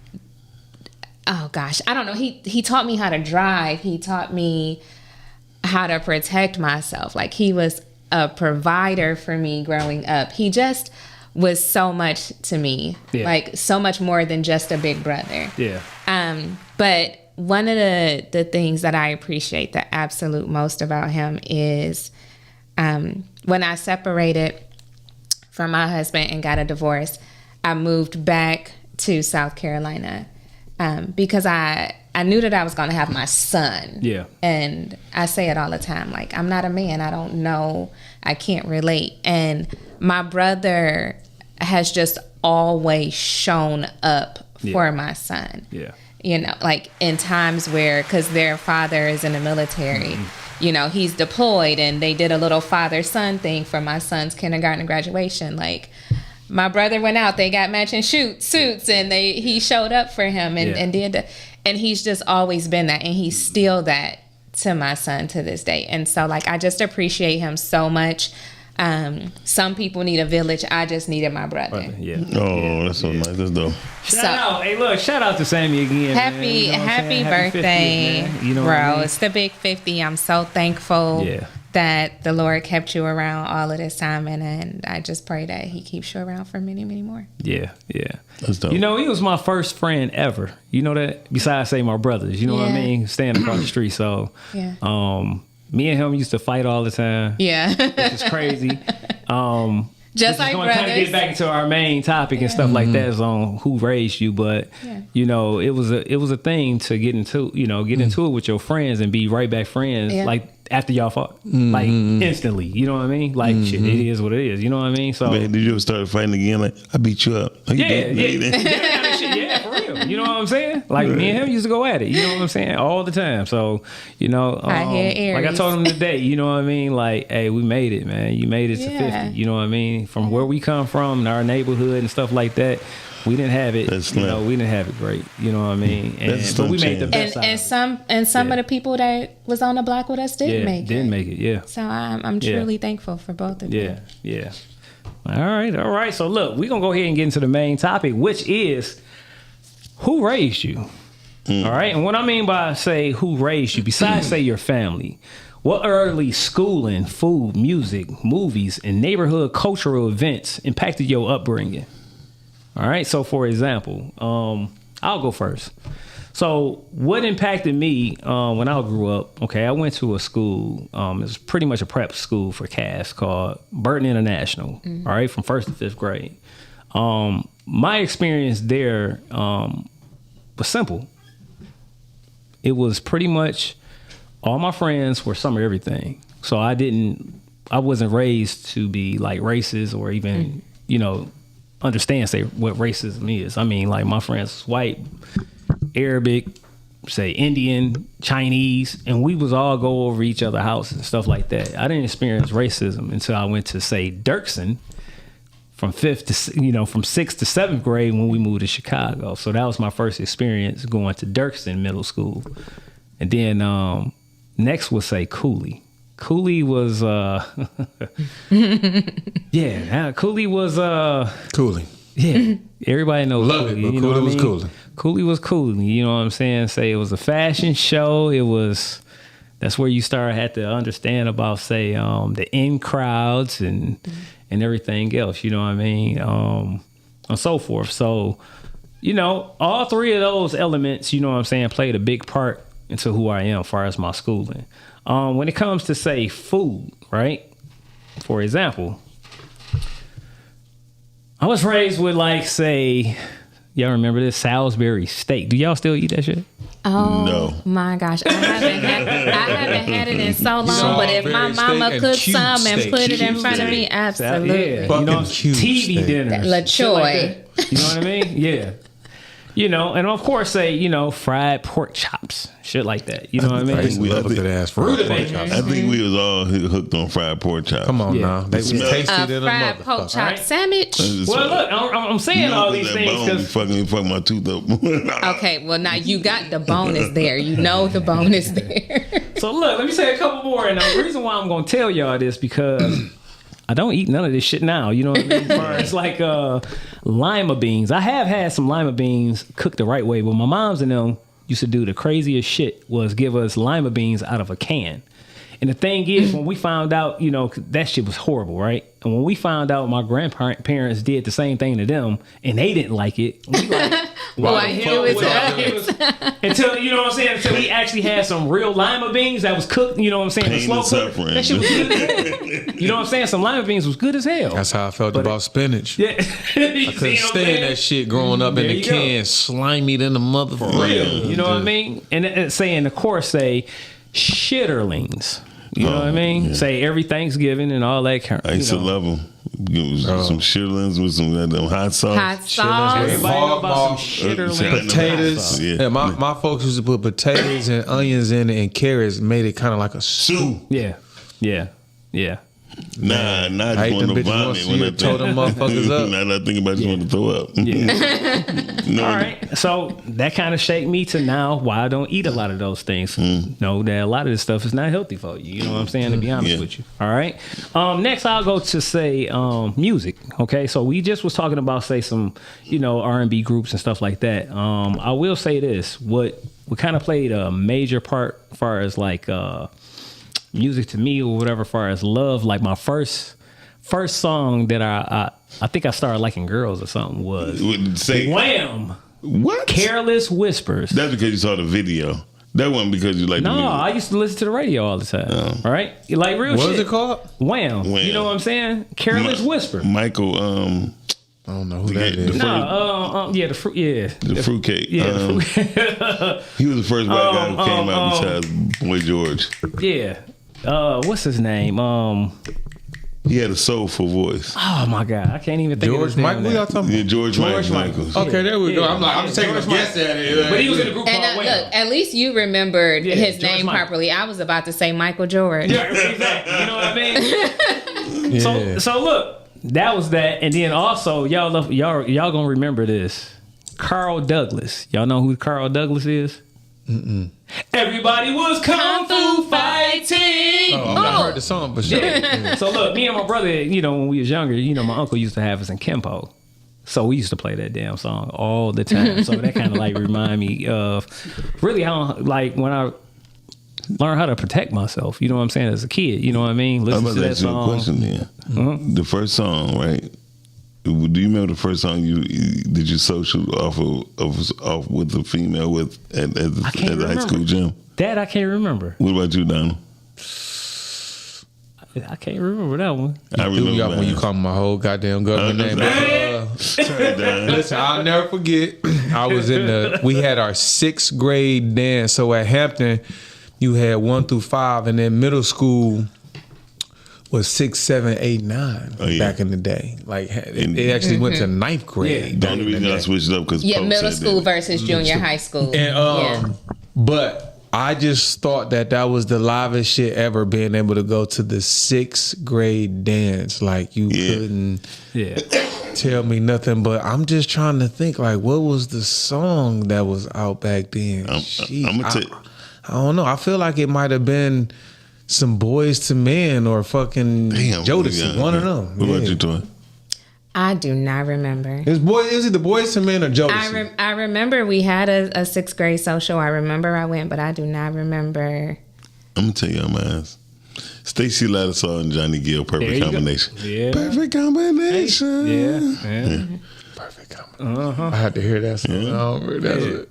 oh gosh, I don't know. He taught me how to drive. He taught me how to protect myself. Like he was a provider for me growing up. He just was so much to me, like so much more than just a big brother. Yeah. But one of the things that I appreciate the absolute most about him is when I separated from my husband and got a divorce, I moved back to South Carolina because I knew that I was going to have my son. Yeah. And I say it all the time, like, I'm not a man. I don't know. I can't relate. And my brother has just always shown up for my son. Yeah. You know, like in times where, because their father is in the military, you know, he's deployed and they did a little father-son thing for my son's kindergarten graduation. Like, my brother went out, they got matching suits, and he showed up for him and did and he's just always been that, and he's still that to my son to this day. And so, like, I just appreciate him so much. Some people need a village. I just needed my brother. Yeah. Oh, that's so nice. That's dope. Shout out. Hey, look, shout out to Sammy again. Happy, man. You know what I'm happy saying? Happy 50th, birthday, man. You know bro. what I mean? It's the big 50. I'm so thankful that the Lord kept you around all of this time. And I just pray that he keeps you around for many, many more. Yeah. That's dope. You know, he was my first friend ever. You know that? Besides, say, my brothers. You know what I Yeah. mean? Staying across the street. So, Yeah. me and him used to fight all the time. Yeah. Which is crazy. Just like going to kind of brothers. get back into our main topic and stuff like that is on who raised you, but you know, it was a thing to get into it with your friends and be right back friends like after y'all fought, like instantly. You know what I mean? Like shit, it is what it is. You know what I mean? So Man, did you ever start fighting again? Like, I beat you up. Oh, you did? No, you didn't. yeah, for real. You know what I'm saying? Like me and him used to go at it. You know what I'm saying? All the time. So, you know, like I told him today, you know what I mean? Like, hey, we made it, man. You made it to 50. You know what I mean? From where we come from, in our neighborhood and stuff like that, we didn't have it. You know, we didn't have it great. You know what I mean? But we made the best out of it. And some of the people that was on the block with us didn't make it. Didn't make it. Yeah. So I'm truly thankful for both of you. Yeah. All right. So look, we're gonna go ahead and get into the main topic, which is who raised you. All right. And what I mean by say who raised you, besides say your family, what early schooling, food, music, movies, and neighborhood cultural events impacted your upbringing? All right. So for example, I'll go first. So what impacted me when I grew up, okay, I went to a school, it was pretty much a prep school for cast called Burton International, all right, from 1st to 5th grade. My experience there was simple. It was pretty much all my friends were some of everything. So I wasn't raised to be like racist or even, you know, understand, say, what racism is. I mean, like my friends was white, Arabic, say Indian, Chinese, and we was all go over each other's houses and stuff like that. I didn't experience racism until I went to say Dirksen from 6th to 7th grade when we moved to Chicago. So that was my first experience going to Dirksen Middle School. And then next was say Cooley. Cooley was Cooley was Cooley. Yeah. Everybody knows Love Cooley, it, but you know Cooley what was I mean? Cooley. Cooley was Cooley, you know what I'm saying? Say it was a fashion show. That's where you had to understand about, say, the in crowds and everything else, you know what I mean? And so forth. So, you know, all three of those elements, you know what I'm saying, played a big part into who I am as far as my schooling. When it comes to, say, food, right? For example, I was raised with, like, say, y'all remember this Salisbury steak. Do y'all still eat that shit? Oh No. my gosh, I haven't had it in so long. But if my mama cooked some and put it in front of me, absolutely. Yeah, you know, TV dinners, LaChoy. like that. You know what I mean? Yeah. You know, and of course, say, you know, fried pork chops, shit like that. You know what I mean? I used to love that ass fried pork chops. I think we was all hooked on fried pork chops. Come on now. They was tasty than a fried pork motherfucker. chop sandwich. Well, look, I'm saying all these things because fuck my tooth up. Okay, well now you got the bone is there. You know the bone is there. So look, let me say a couple more. And the reason why I'm going to tell y'all this because I don't eat none of this shit now. You know what I mean? It's like lima beans. I have had some lima beans cooked the right way, but my mom's and them used to do the craziest shit was give us lima beans out of a can. And the thing is, when we found out, you know, that shit was horrible, right? And when we found out my grandparents did the same thing to them and they didn't like it, we like, why do it to us? Until, you know what I'm saying, until we actually had some real lima beans that was cooked, you know what I'm saying, Pain slow and cook. suffering. That shit was good as hell. You know what I'm saying? Some lima beans was good as hell. That's how I felt about spinach. Yeah. I couldn't stand that shit growing up in the can, slimy than the motherfucker. Real. You know what I mean? And saying, of course, say shitterlings. You know what I mean? Yeah. Say every Thanksgiving and all that kind of. I used to love them. Some shitterlings with some hot sauce. Hot sauce. Everybody know about some shitterlings. Potatoes. Yeah. My folks used to put potatoes and onions in it and carrots, made it kind of like a soup. Yeah. Nah, I I ate just them want to bitches vomit once a when year, I tore them motherfuckers up. Now that I think about it, just want to throw up. Yeah. No, All right. So that kind of shaped me to now why I don't eat a lot of those things. Know that a lot of this stuff is not healthy for you. You know what I'm saying? To be honest with you. All right. Next, I'll go to say music. Okay. So we just was talking about say some, you know, R&B groups and stuff like that. I will say this. What kind of played a major part as far as like music to me or whatever, as far as love, like my first song that I think I started liking girls or something was say Wham! What? Careless Whispers. That's because you saw the video. That wasn't because you like the music. I used to listen to the radio all the time. All right? Like real shit. What is it called? Wham. You know what I'm saying? Careless Whisper. Michael, I don't know who that is. The fruitcake. Yeah, the fruit. He was the first black guy who came out besides Boy George. Yeah. What's his name? He had a soulful voice. Oh my God, I can't even think of his George name. Michael, y'all talking Yeah, about? George Michael. Michael. Okay, there we go. Yeah. I'm taking a guess at it. But he was in a group And called look, at least you remembered Yeah, his George name Michael. properly. I was about to say Michael George. Yeah, exactly. You know what I mean? Yeah. So look, that was that, and then also y'all gonna remember this. Carl Douglas. Y'all know who Carl Douglas is? Mm-mm. Everybody was kung fu fighting. I heard the song, but sure. So look, me and my brother, when we was younger, my uncle used to have us in Kempo. So we used to play that damn song all the time. So that kind of like remind me of really how, like, when I learned how to protect myself, you know what I'm saying, as a kid, you know what I mean? I'm Listen about to to that ask you a song. question then. The first song, right? Do you remember the first song did you social off with a female at the high school gym? That I can't remember. What about you, Donald? I can't remember that one. I Threw me off remember when you called my whole goddamn government name. Listen, I'll never forget. I was we had our 6th grade dance. So at Hampton, you had 1 through 5, and then middle school was 6, 7, 8, 9 back in the day. Like it actually went to 9th grade. The only reason I switched up because Middle school versus junior high school. And but I just thought that was the livest shit ever, being able to go to the 6th grade dance. Like you couldn't tell me nothing, but I'm just trying to think, like, what was the song that was out back then? I don't know. I feel like it might have been some Boys to Men or fucking Jodeci, one of them. What about you, Toy? I do not remember. It was either Boys to Men or Jodeci. I remember we had a 6th grade social. I remember I went, but I do not remember. I'm gonna tell y'all my ass. Stacey Lattisaw and Johnny Gill, perfect combination. Yeah. Perfect combination. Yeah. Perfect combination. I had to hear that song.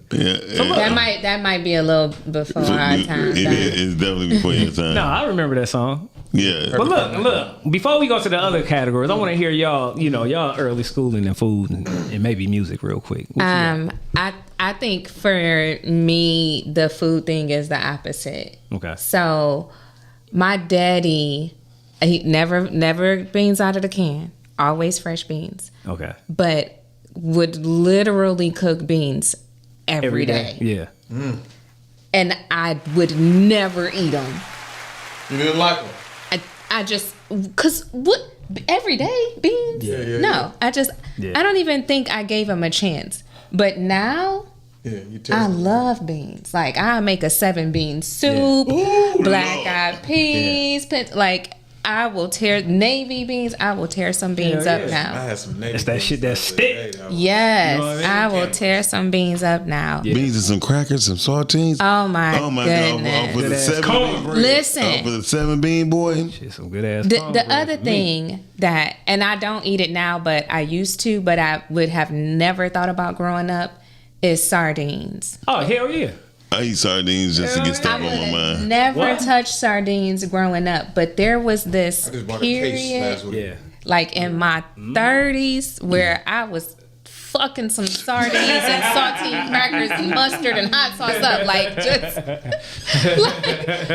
That might be a little before our time. It's definitely before your time. No, I remember that song. Yeah. But look, before we go to the other categories, I want to hear y'all, y'all early schooling and food and maybe music real quick. I think for me, the food thing is the opposite. Okay. So my daddy, he never beans out of the can, always fresh beans. Okay. But would literally cook beans every day. Yeah. And I would never eat them. You didn't like them? I just, cause what, every day beans? No, I don't even think I gave him a chance. But now, I love beans. Like, I make a 7-bean soup, black-eyed peas, like, I will tear navy beans. I will tear some beans up now. I had some navy. It's that shit that stick. Yes, You know what I will tear some beans up now. Beans and some crackers, some saltines. Oh my God! For the Good-ass 7-bean, Listen. for the 7-bean boy. Shit, some good ass. The other thing that, and I don't eat it now, but I used to, but I would have never thought about growing up, is sardines. Oh, hell yeah. I eat sardines just to get stuff on my mind. Never touched sardines growing up, but there was this period, like in my 30s, where I was fucking some sardines and saltine crackers and mustard and hot sauce up, like just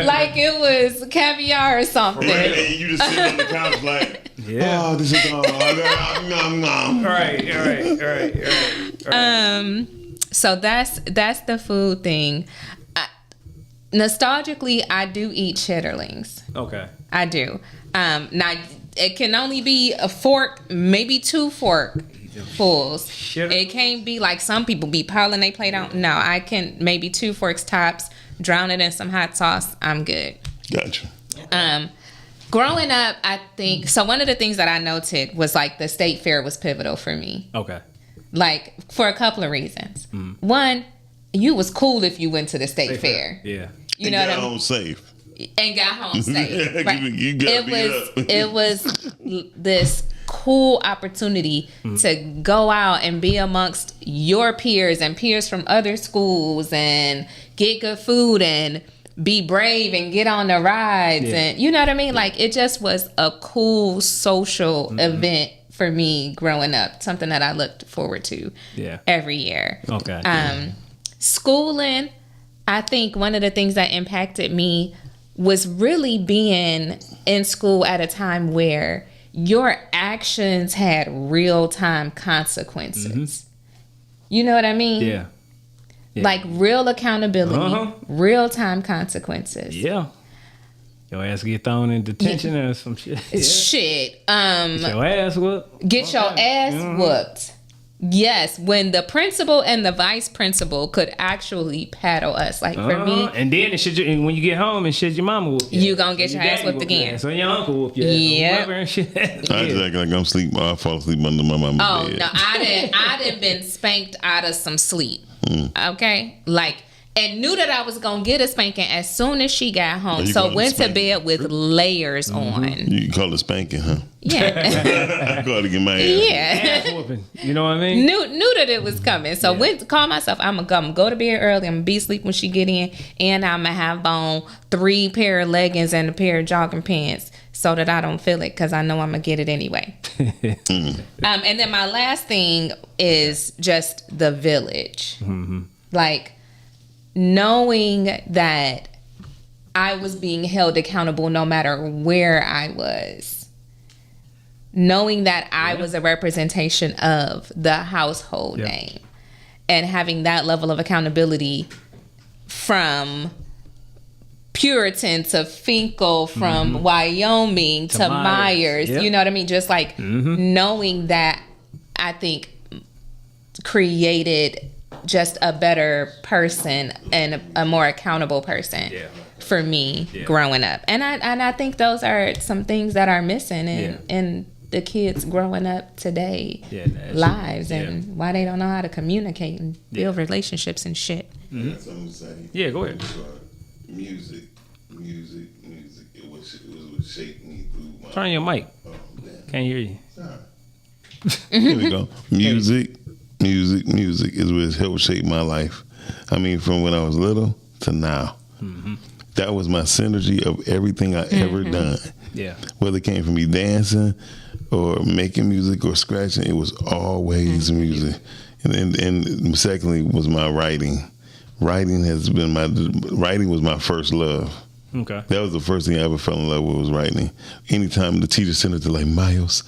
like it was caviar or something. Right, and you just sit on the couch like, oh, this is nom. Right. So that's the food thing. Nostalgically, I do eat chitterlings. Okay. I do. Now it can only be a fork, maybe 2 forkfuls. It can't be like some people be piling they plate on. No, I can maybe 2 forks tops. Drown it in some hot sauce. I'm good. Gotcha. Growing up, I think so. One of the things that I noted was like the state fair was pivotal for me. Okay. Like for a couple of reasons. One, you was cool if you went to the state fair. Yeah. You know what I mean? Home safe. And got home safe. Right. You got it was this cool opportunity to go out and be amongst your peers and peers from other schools and get good food and be brave and get on the rides and you know what I mean? Like it just was a cool social event for me growing up, something that I looked forward to every year. Okay. Schooling, I think one of the things that impacted me was really being in school at a time where your actions had real-time consequences. You know what I mean? Yeah. Like real accountability, real-time consequences. Yeah. Your ass get thrown in detention or some shit. Shit. Get your ass whooped. Get your ass whooped. Yes, when the principal and the vice principal could actually paddle us. Like for me. And then and when you get home and shit, your mama whoop you. You gonna get your ass whooped again. So your uncle whoop you. Yeah. I just act like I'm sleep. I fall asleep under my mama's bed. Oh no, I didn't been spanked out of some sleep. Okay, like, and knew that I was gonna get a spanking as soon as she got home. So went to bed with layers on. You call it spanking, huh? Yeah. I call it get my ass. Yeah. Ass whooping. You know what I mean? Knew that it was coming. So went to call myself. I'm gonna go to bed early. I'm gonna be asleep when she get in, and I'm gonna have on 3 pair of leggings and a pair of jogging pants so that I don't feel it, because I know I'm gonna get it anyway. And then my last thing is just the village. Like knowing that I was being held accountable no matter where I was. Knowing that I was a representation of the household name, and having that level of accountability from Puritan to Finkel, from Wyoming to Myers. You know what I mean? Just like knowing that, I think created just a better person and a more accountable person for me growing up. And I think those are some things that are missing in the kids growing up today lives, and why they don't know how to communicate and build relationships and shit. Something to say. Yeah, go ahead. Music. It was what shaped me through my. Turn your mic. Oh, damn. Can't hear you. Here we go. Music is what helped shape my life. I mean, from when I was little to now. That was my synergy of everything I ever done. Yeah. Whether it came from me dancing or making music or scratching, it was always music. And secondly was my writing. Writing was my first love. Okay. That was the first thing I ever fell in love with, was writing. Anytime the teacher sent it to like, Miles,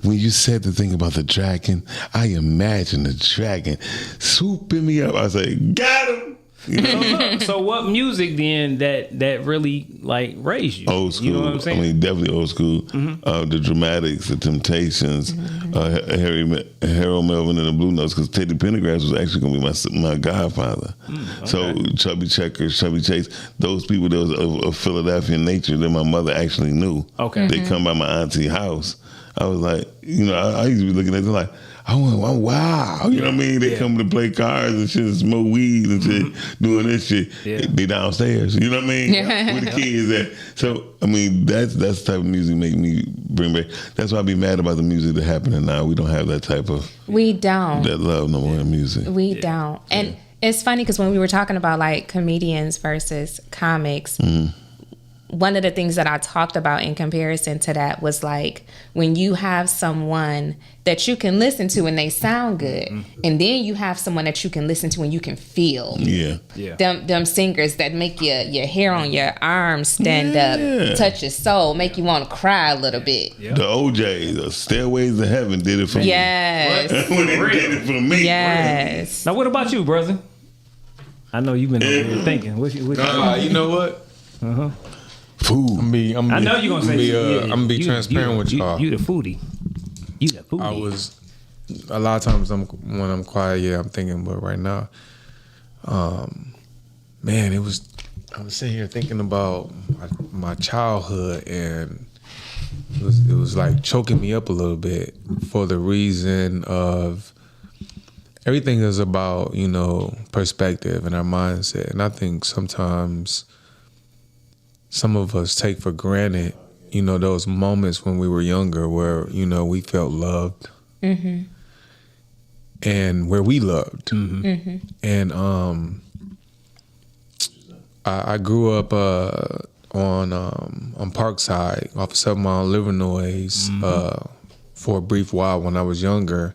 when you said the thing about the dragon, I imagined the dragon swooping me up. I was like, got him. You know? So what music then that really like raised you? Old school. You know what I'm saying? I mean, definitely old school. The Dramatics, the Temptations, Harold Melvin and the Blue Notes, because Teddy Pendergrass was actually going to be my godfather. Okay. So Chubby Checkers, Chubby Chase, those people that was of Philadelphia nature that my mother actually knew. Okay. They come by my auntie's house. I was like, I used to be looking at them like, wow. You know what I mean? They come to play cards and shit, smoke weed and shit, doing this shit. Yeah. They downstairs. You know what I mean? Where the kids at? So, I mean, that's the type of music make me bring back. That's why I be mad about the music that happening now. We don't have that type of. We don't. That love no more in music. We don't. And it's funny because when we were talking about like comedians versus comics, one of the things that I talked about in comparison to that was like when you have someone that you can listen to and they sound good, and then you have someone that you can listen to and you can feel. Yeah. Them singers that make your hair on your arms stand up, touch your soul, make you want to cry a little bit. The OJs, the Stairways to Heaven did it for me. Yes. When they did it for me. Yes. Now what about you, brother? I know you've been over here thinking. You know what? Food. I know you're gonna say I'm gonna be transparent with y'all. You the foodie. I was a lot of times when I'm quiet, I'm thinking, but right now, man, I'm sitting here thinking about my childhood, and it was like choking me up a little bit for the reason of everything is about, perspective and our mindset. And I think sometimes some of us take for granted, those moments when we were younger where, we felt loved and where we loved. And I grew up on Parkside off of 7 Mile, Livernois for a brief while when I was younger,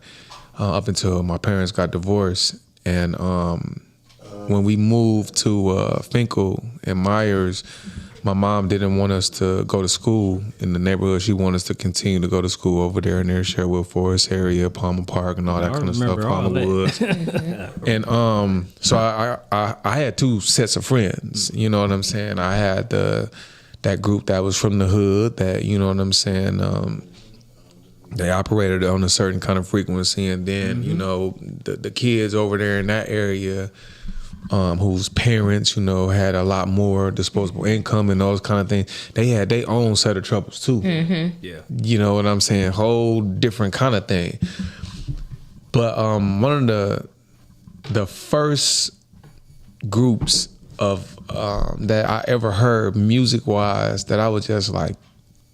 up until my parents got divorced. And when we moved to Finkel and Myers, my mom didn't want us to go to school in the neighborhood. She wanted us to continue to go to school over there in their Sherwood Forest area, Palmer Park, and all that kind of stuff, Palmer Woods. And so I had 2 sets of friends. You know what I'm saying? I had that group that was from the hood. That, you know what I'm saying? They operated on a certain kind of frequency, and then you know the kids over there in that area. Whose parents, you know, had a lot more disposable income and those kind of things. They had their own set of troubles too. Yeah, you know what I'm saying? Whole different kind of thing. But one of the first groups of that I ever heard music wise that I was just like,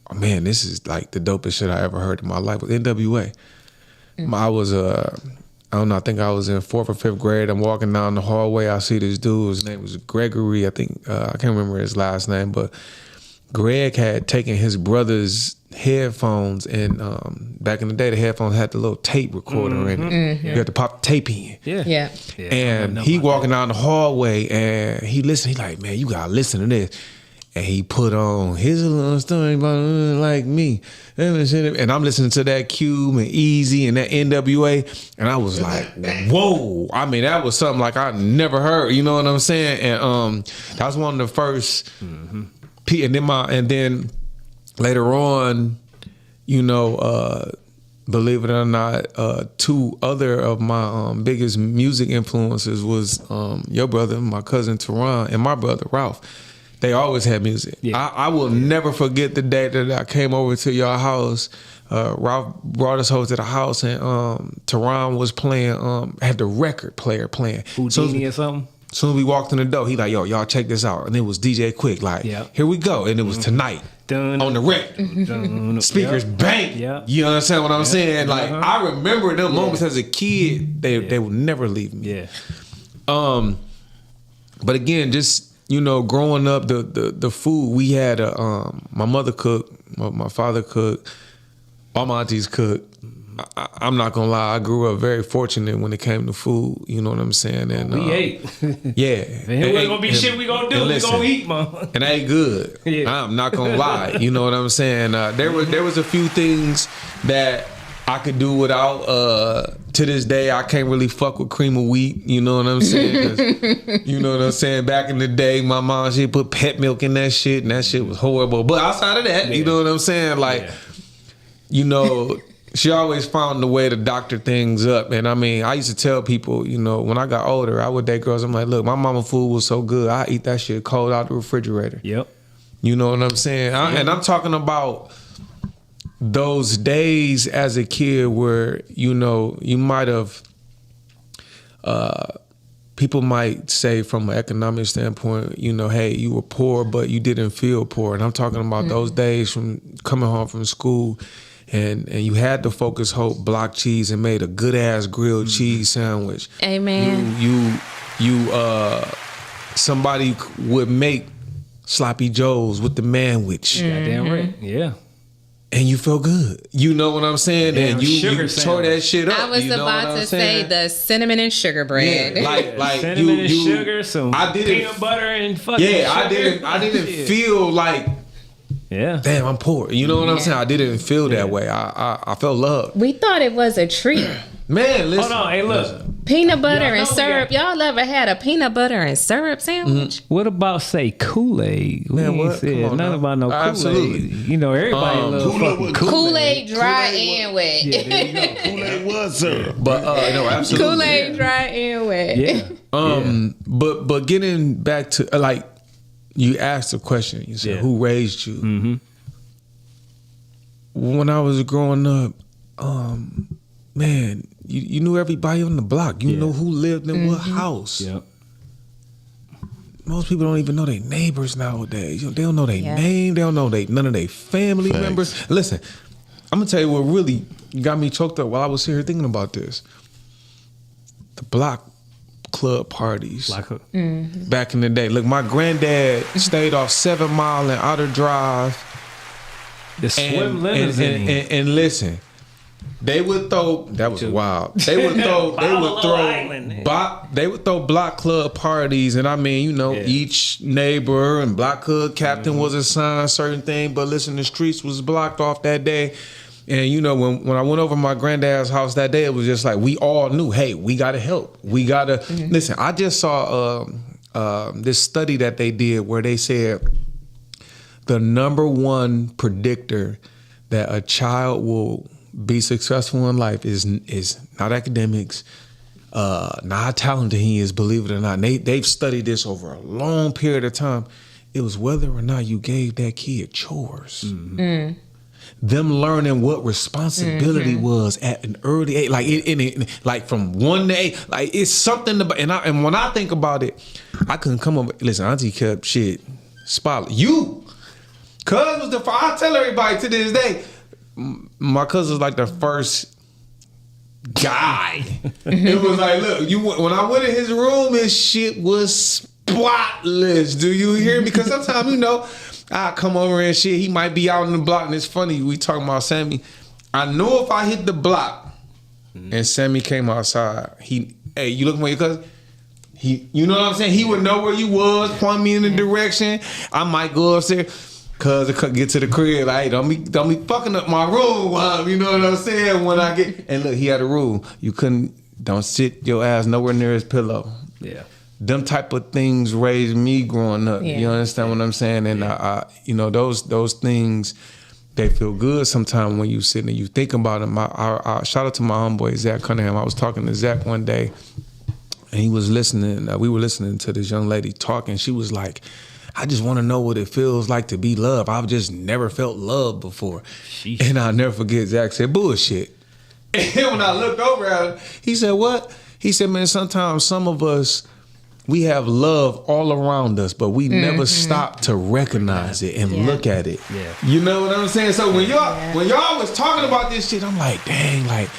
oh man, this is like the dopest shit I ever heard in my life was NWA. I was I don't know, I think I was in 4th or 5th grade. I'm walking down the hallway. I see this dude. His name was Gregory. I think, I can't remember his last name, but Greg had taken his brother's headphones, and back in the day, the headphones had the little tape recorder in it. You had to pop the tape in. Yeah. And he walking down the hallway, and he listened. He like, man, you gotta listen to this. And he put on Here's a Little Story About Like Me. And I'm listening to that Cube and Easy and that NWA. And I was like, whoa. I mean, that was something like I never heard. You know what I'm saying? And that was one of the first. And then later on, you know, believe it or not, 2 other of my biggest music influences was your brother, my cousin Teron, and my brother Ralph. They always had music. Yeah. I will never forget the day that I came over to your house. Ralph brought us over to the house, and Teron was playing, had the record player playing. Houdini or something? As soon as we walked in the door, he like, yo, y'all check this out. And it was DJ Quick, like, here we go. And it was Tonight on the record. Speakers bang. You understand what I'm saying? Like, I remember them moments as a kid. They would never leave me. But again, just, you know, growing up, the food we had, my mother cooked, my father cooked, all my aunties cooked. I'm not gonna lie, I grew up very fortunate when it came to food. You know what I'm saying? And we ate. Yeah, it ain't gonna be shit we gonna do. We gonna eat, man. And they good. I'm not gonna lie. You know what I'm saying? There was a few things that I could do without. To this day, I can't really fuck with cream of wheat. You know what I'm saying? 'Cause, you know what I'm saying? Back in the day, my mom, she put pet milk in that shit, and that shit was horrible. But outside of that, you know what I'm saying? Like, you know, she always found the way to doctor things up. And I mean, I used to tell people, you know, when I got older, I would date girls. I'm like, look, my mama food was so good, I eat that shit cold out the refrigerator. Yep. You know what I'm saying? And I'm talking about those days as a kid where, you know, you might have, people might say from an economic standpoint, you know, hey, you were poor, but you didn't feel poor. And I'm talking about those days from coming home from school and you had the Focus Hope block cheese and made a good ass grilled cheese sandwich. Amen. You somebody would make sloppy joes with the manwich. Goddamn right. Yeah. And you feel good. You know what I'm saying? Damn, and you tore that shit up. I was about to say the cinnamon and sugar bread. Yeah, like cinnamon and sugar, some peanut butter and fucking sugar. I didn't feel like, damn, I'm poor. You know what I'm saying? I didn't feel that way. I felt love. We thought it was a treat. Man, listen. Hold on, hey, look. Peanut butter and syrup. Y'all ever had a peanut butter and syrup sandwich? What about, say, Kool-Aid? Man, what? Said nothing about no Kool-Aid. Absolutely. You know, everybody loves fucking Kool-Aid dry and wet. Yeah, there you go. Kool-Aid was syrup. But no, absolutely. Kool-Aid dry and wet. Yeah. But getting back to like you asked a question. You said, who raised you? Mm-hmm. When I was growing up, man, you knew everybody on the block. You know who lived in what house. Yep. Most people don't even know their neighbors nowadays. They don't know their name. They don't know none of their family members. Listen, I'm gonna tell you what really got me choked up while I was here thinking about this. The block club parties back in the day. Look, my granddad stayed off 7 Mile and Outer Drive. The swim limousine. And listen, They would throw. That was wild. They would throw. They would throw block club parties, and I mean, you know, each neighbor and block club captain was assigned certain thing. But listen, the streets was blocked off that day, and you know, when I went over my granddad's house that day, it was just like we all knew, hey, we gotta help. We gotta listen. I just saw this study that they did where they said the number one predictor that a child will be successful in life is not academics, not how talented he is, believe it or not. They've studied this over a long period of time. It was whether or not you gave that kid chores. Them learning what responsibility was at an early age, like from 1 to 8, like it's something about. And when I think about it, I couldn't come up. Listen, Auntie kept shit spotlight. Cuz was the first. I tell everybody to this day. My cousin was like the first guy. It was like, look, when I went in his room, his shit was spotless. Do you hear me? Because sometimes, you know, I come over and shit. He might be out in the block, and it's funny. We talking about Sammy. I know if I hit the block and Sammy came outside, hey, you looking for your cousin? You know what I'm saying? He would know where you was, point me in the direction. I might go upstairs. Cuz it could get to the crib, like, hey, don't be fucking up my room, you know what I'm saying? When I get, and look, he had a rule: don't sit your ass nowhere near his pillow. Yeah, them type of things raised me growing up. Yeah. You understand what I'm saying? And I you know, those things, they feel good sometimes when you sit and you think about them. I shout out to my homeboy Zach Cunningham. I was talking to Zach one day, and he was listening. We were listening to this young lady talking. She was like, I just want to know what it feels like to be loved. I've just never felt love before. Sheesh. And I'll never forget, Zach said, bullshit. And when I looked over at him, he said, what? He said, man, sometimes some of us, we have love all around us, but we never stop to recognize it and look at it. Yeah. You know what I'm saying? So when y'all was talking about this shit, I'm like, dang, like,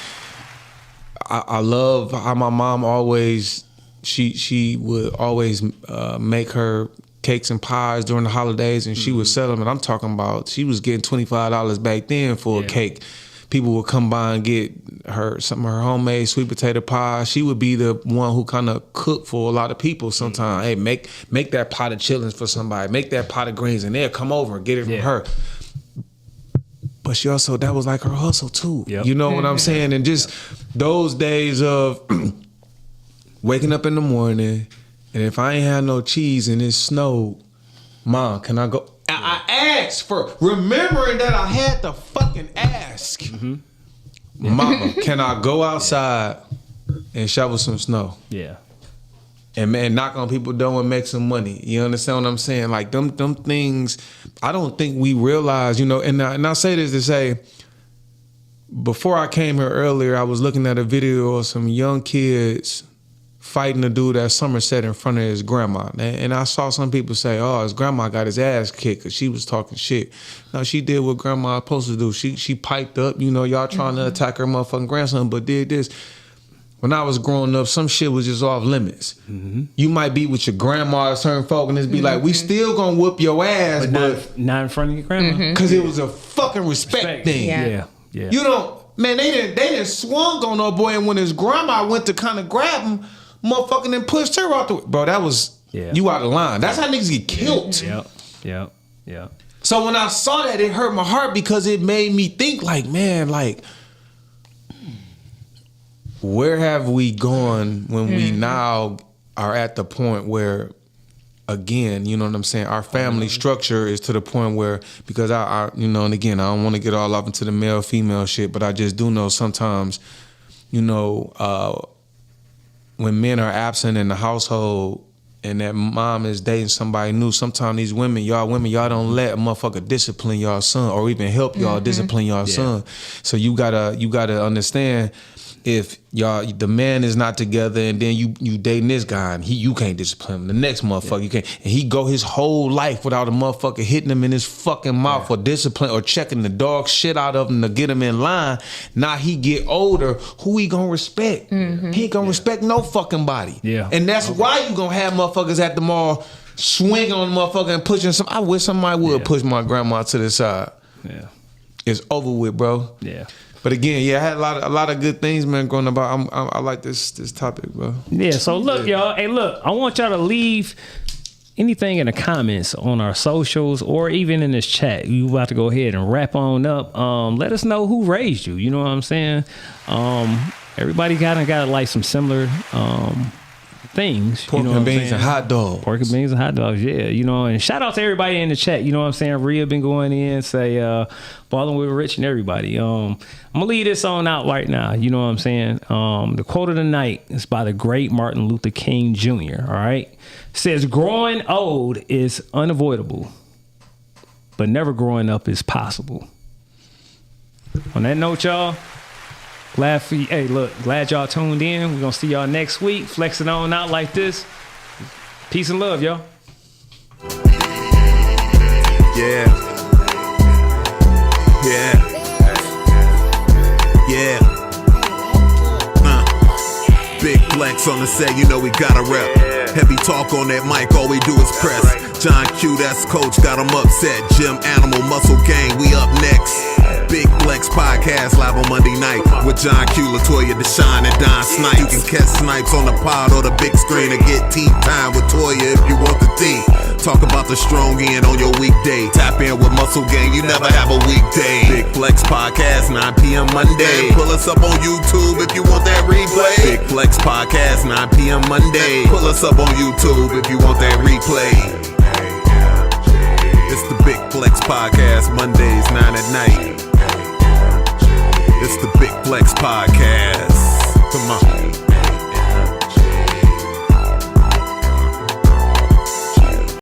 I love how my mom always, she would always make her cakes and pies during the holidays, and she would sell them. And I'm talking about, she was getting $25 back then for a cake. People would come by and get her some of her homemade sweet potato pie. She would be the one who kind of cooked for a lot of people sometimes. Hey, make that pot of chillings for somebody. Make that pot of greens, and they'll come over and get it from her. But she also, that was like her hustle too. Yep. You know what I'm saying? And just those days of waking up in the morning, and if I ain't had no cheese and it snowed, Mom, can I go? I asked for, remembering that I had to fucking ask. Mama, can I go outside and shovel some snow? Yeah. And man, knock on people's door and make some money. You understand what I'm saying? Like them things, I don't think we realize, you know, and I say this to say, before I came here earlier, I was looking at a video of some young kids fighting a dude at Somerset in front of his grandma. And I saw some people say, oh, his grandma got his ass kicked because she was talking shit. No, she did what grandma was supposed to do. She piped up, you know, y'all trying to attack her motherfucking grandson, but did this. When I was growing up, some shit was just off limits. You might be with your grandma or certain folk and it's be like, we still gonna whoop your ass, but not in front of your grandma. Because it was a fucking respect thing. Yeah. You don't, man, they didn't swung on no boy, and when his grandma went to kind of grab him, motherfucking then pushed her out the way. Bro, that was, you out of line. That's how niggas get killed. Yep. So when I saw that, it hurt my heart because it made me think like, man, like, where have we gone when we now are at the point where, again, you know what I'm saying, our family structure is to the point where, because I you know, and again, I don't want to get all off into the male-female shit, but I just do know sometimes, you know, when men are absent in the household and that mom is dating somebody new, sometimes these women, y'all don't let a motherfucker discipline y'all son or even help y'all discipline y'all son. So you gotta understand, if the man is not together and then you dating this guy and you can't discipline him, the next motherfucker you can't, and he go his whole life without a motherfucker hitting him in his fucking mouth or discipline or checking the dog shit out of him to get him in line. Now he get older, who he gonna respect? He ain't gonna respect no fucking body. And that's why you gonna have motherfuckers at the mall swinging on the motherfucker and pushing some. I wish somebody would push my grandma to the side. It's over with, bro. But again, yeah, I had a lot of good things, man, going about. I like this topic, bro. Yeah. So look, y'all. Hey, look. I want y'all to leave anything in the comments on our socials or even in this chat. You about to go ahead and wrap on up. Let us know who raised you. You know what I'm saying? Everybody got like some similar things. Pork and beans and hot dogs. Pork and beans and hot dogs, yeah. You know, and shout out to everybody in the chat. You know what I'm saying? Rhea been going in, say, balling with Rich and everybody. I'm gonna leave this on out right now. You know what I'm saying? The quote of the night is by the great Martin Luther King Jr. All right, it says, "Growing old is unavoidable, but never growing up is possible." On that note, y'all. Glad y'all tuned in. We're gonna see y'all next week. Flexing on out like this. Peace and love, y'all. Yeah. Big flex on the set, you know we gotta rep. Heavy talk on that mic, all we do is press. John Q, that's coach, got him upset. Gym Animal, Muscle Gang, we up next. Big Flex Podcast live on Monday night with John Q, Latoya, Deshaun, and Don Snipes. You can catch Snipes on the pod or the big screen or get tea time with Toya if you want the tea. Talk about the strong end on your weekday. Tap in with Muscle Gang, you never have a weekday. Big Flex Podcast, 9 p.m. Monday. Pull us up on YouTube if you want that replay. Big Flex Podcast, 9 p.m. Monday. Pull us up on YouTube if you want that replay. It's the Big Flex Podcast, Mondays, 9 at night. It's the Big Flex Podcast. Come on.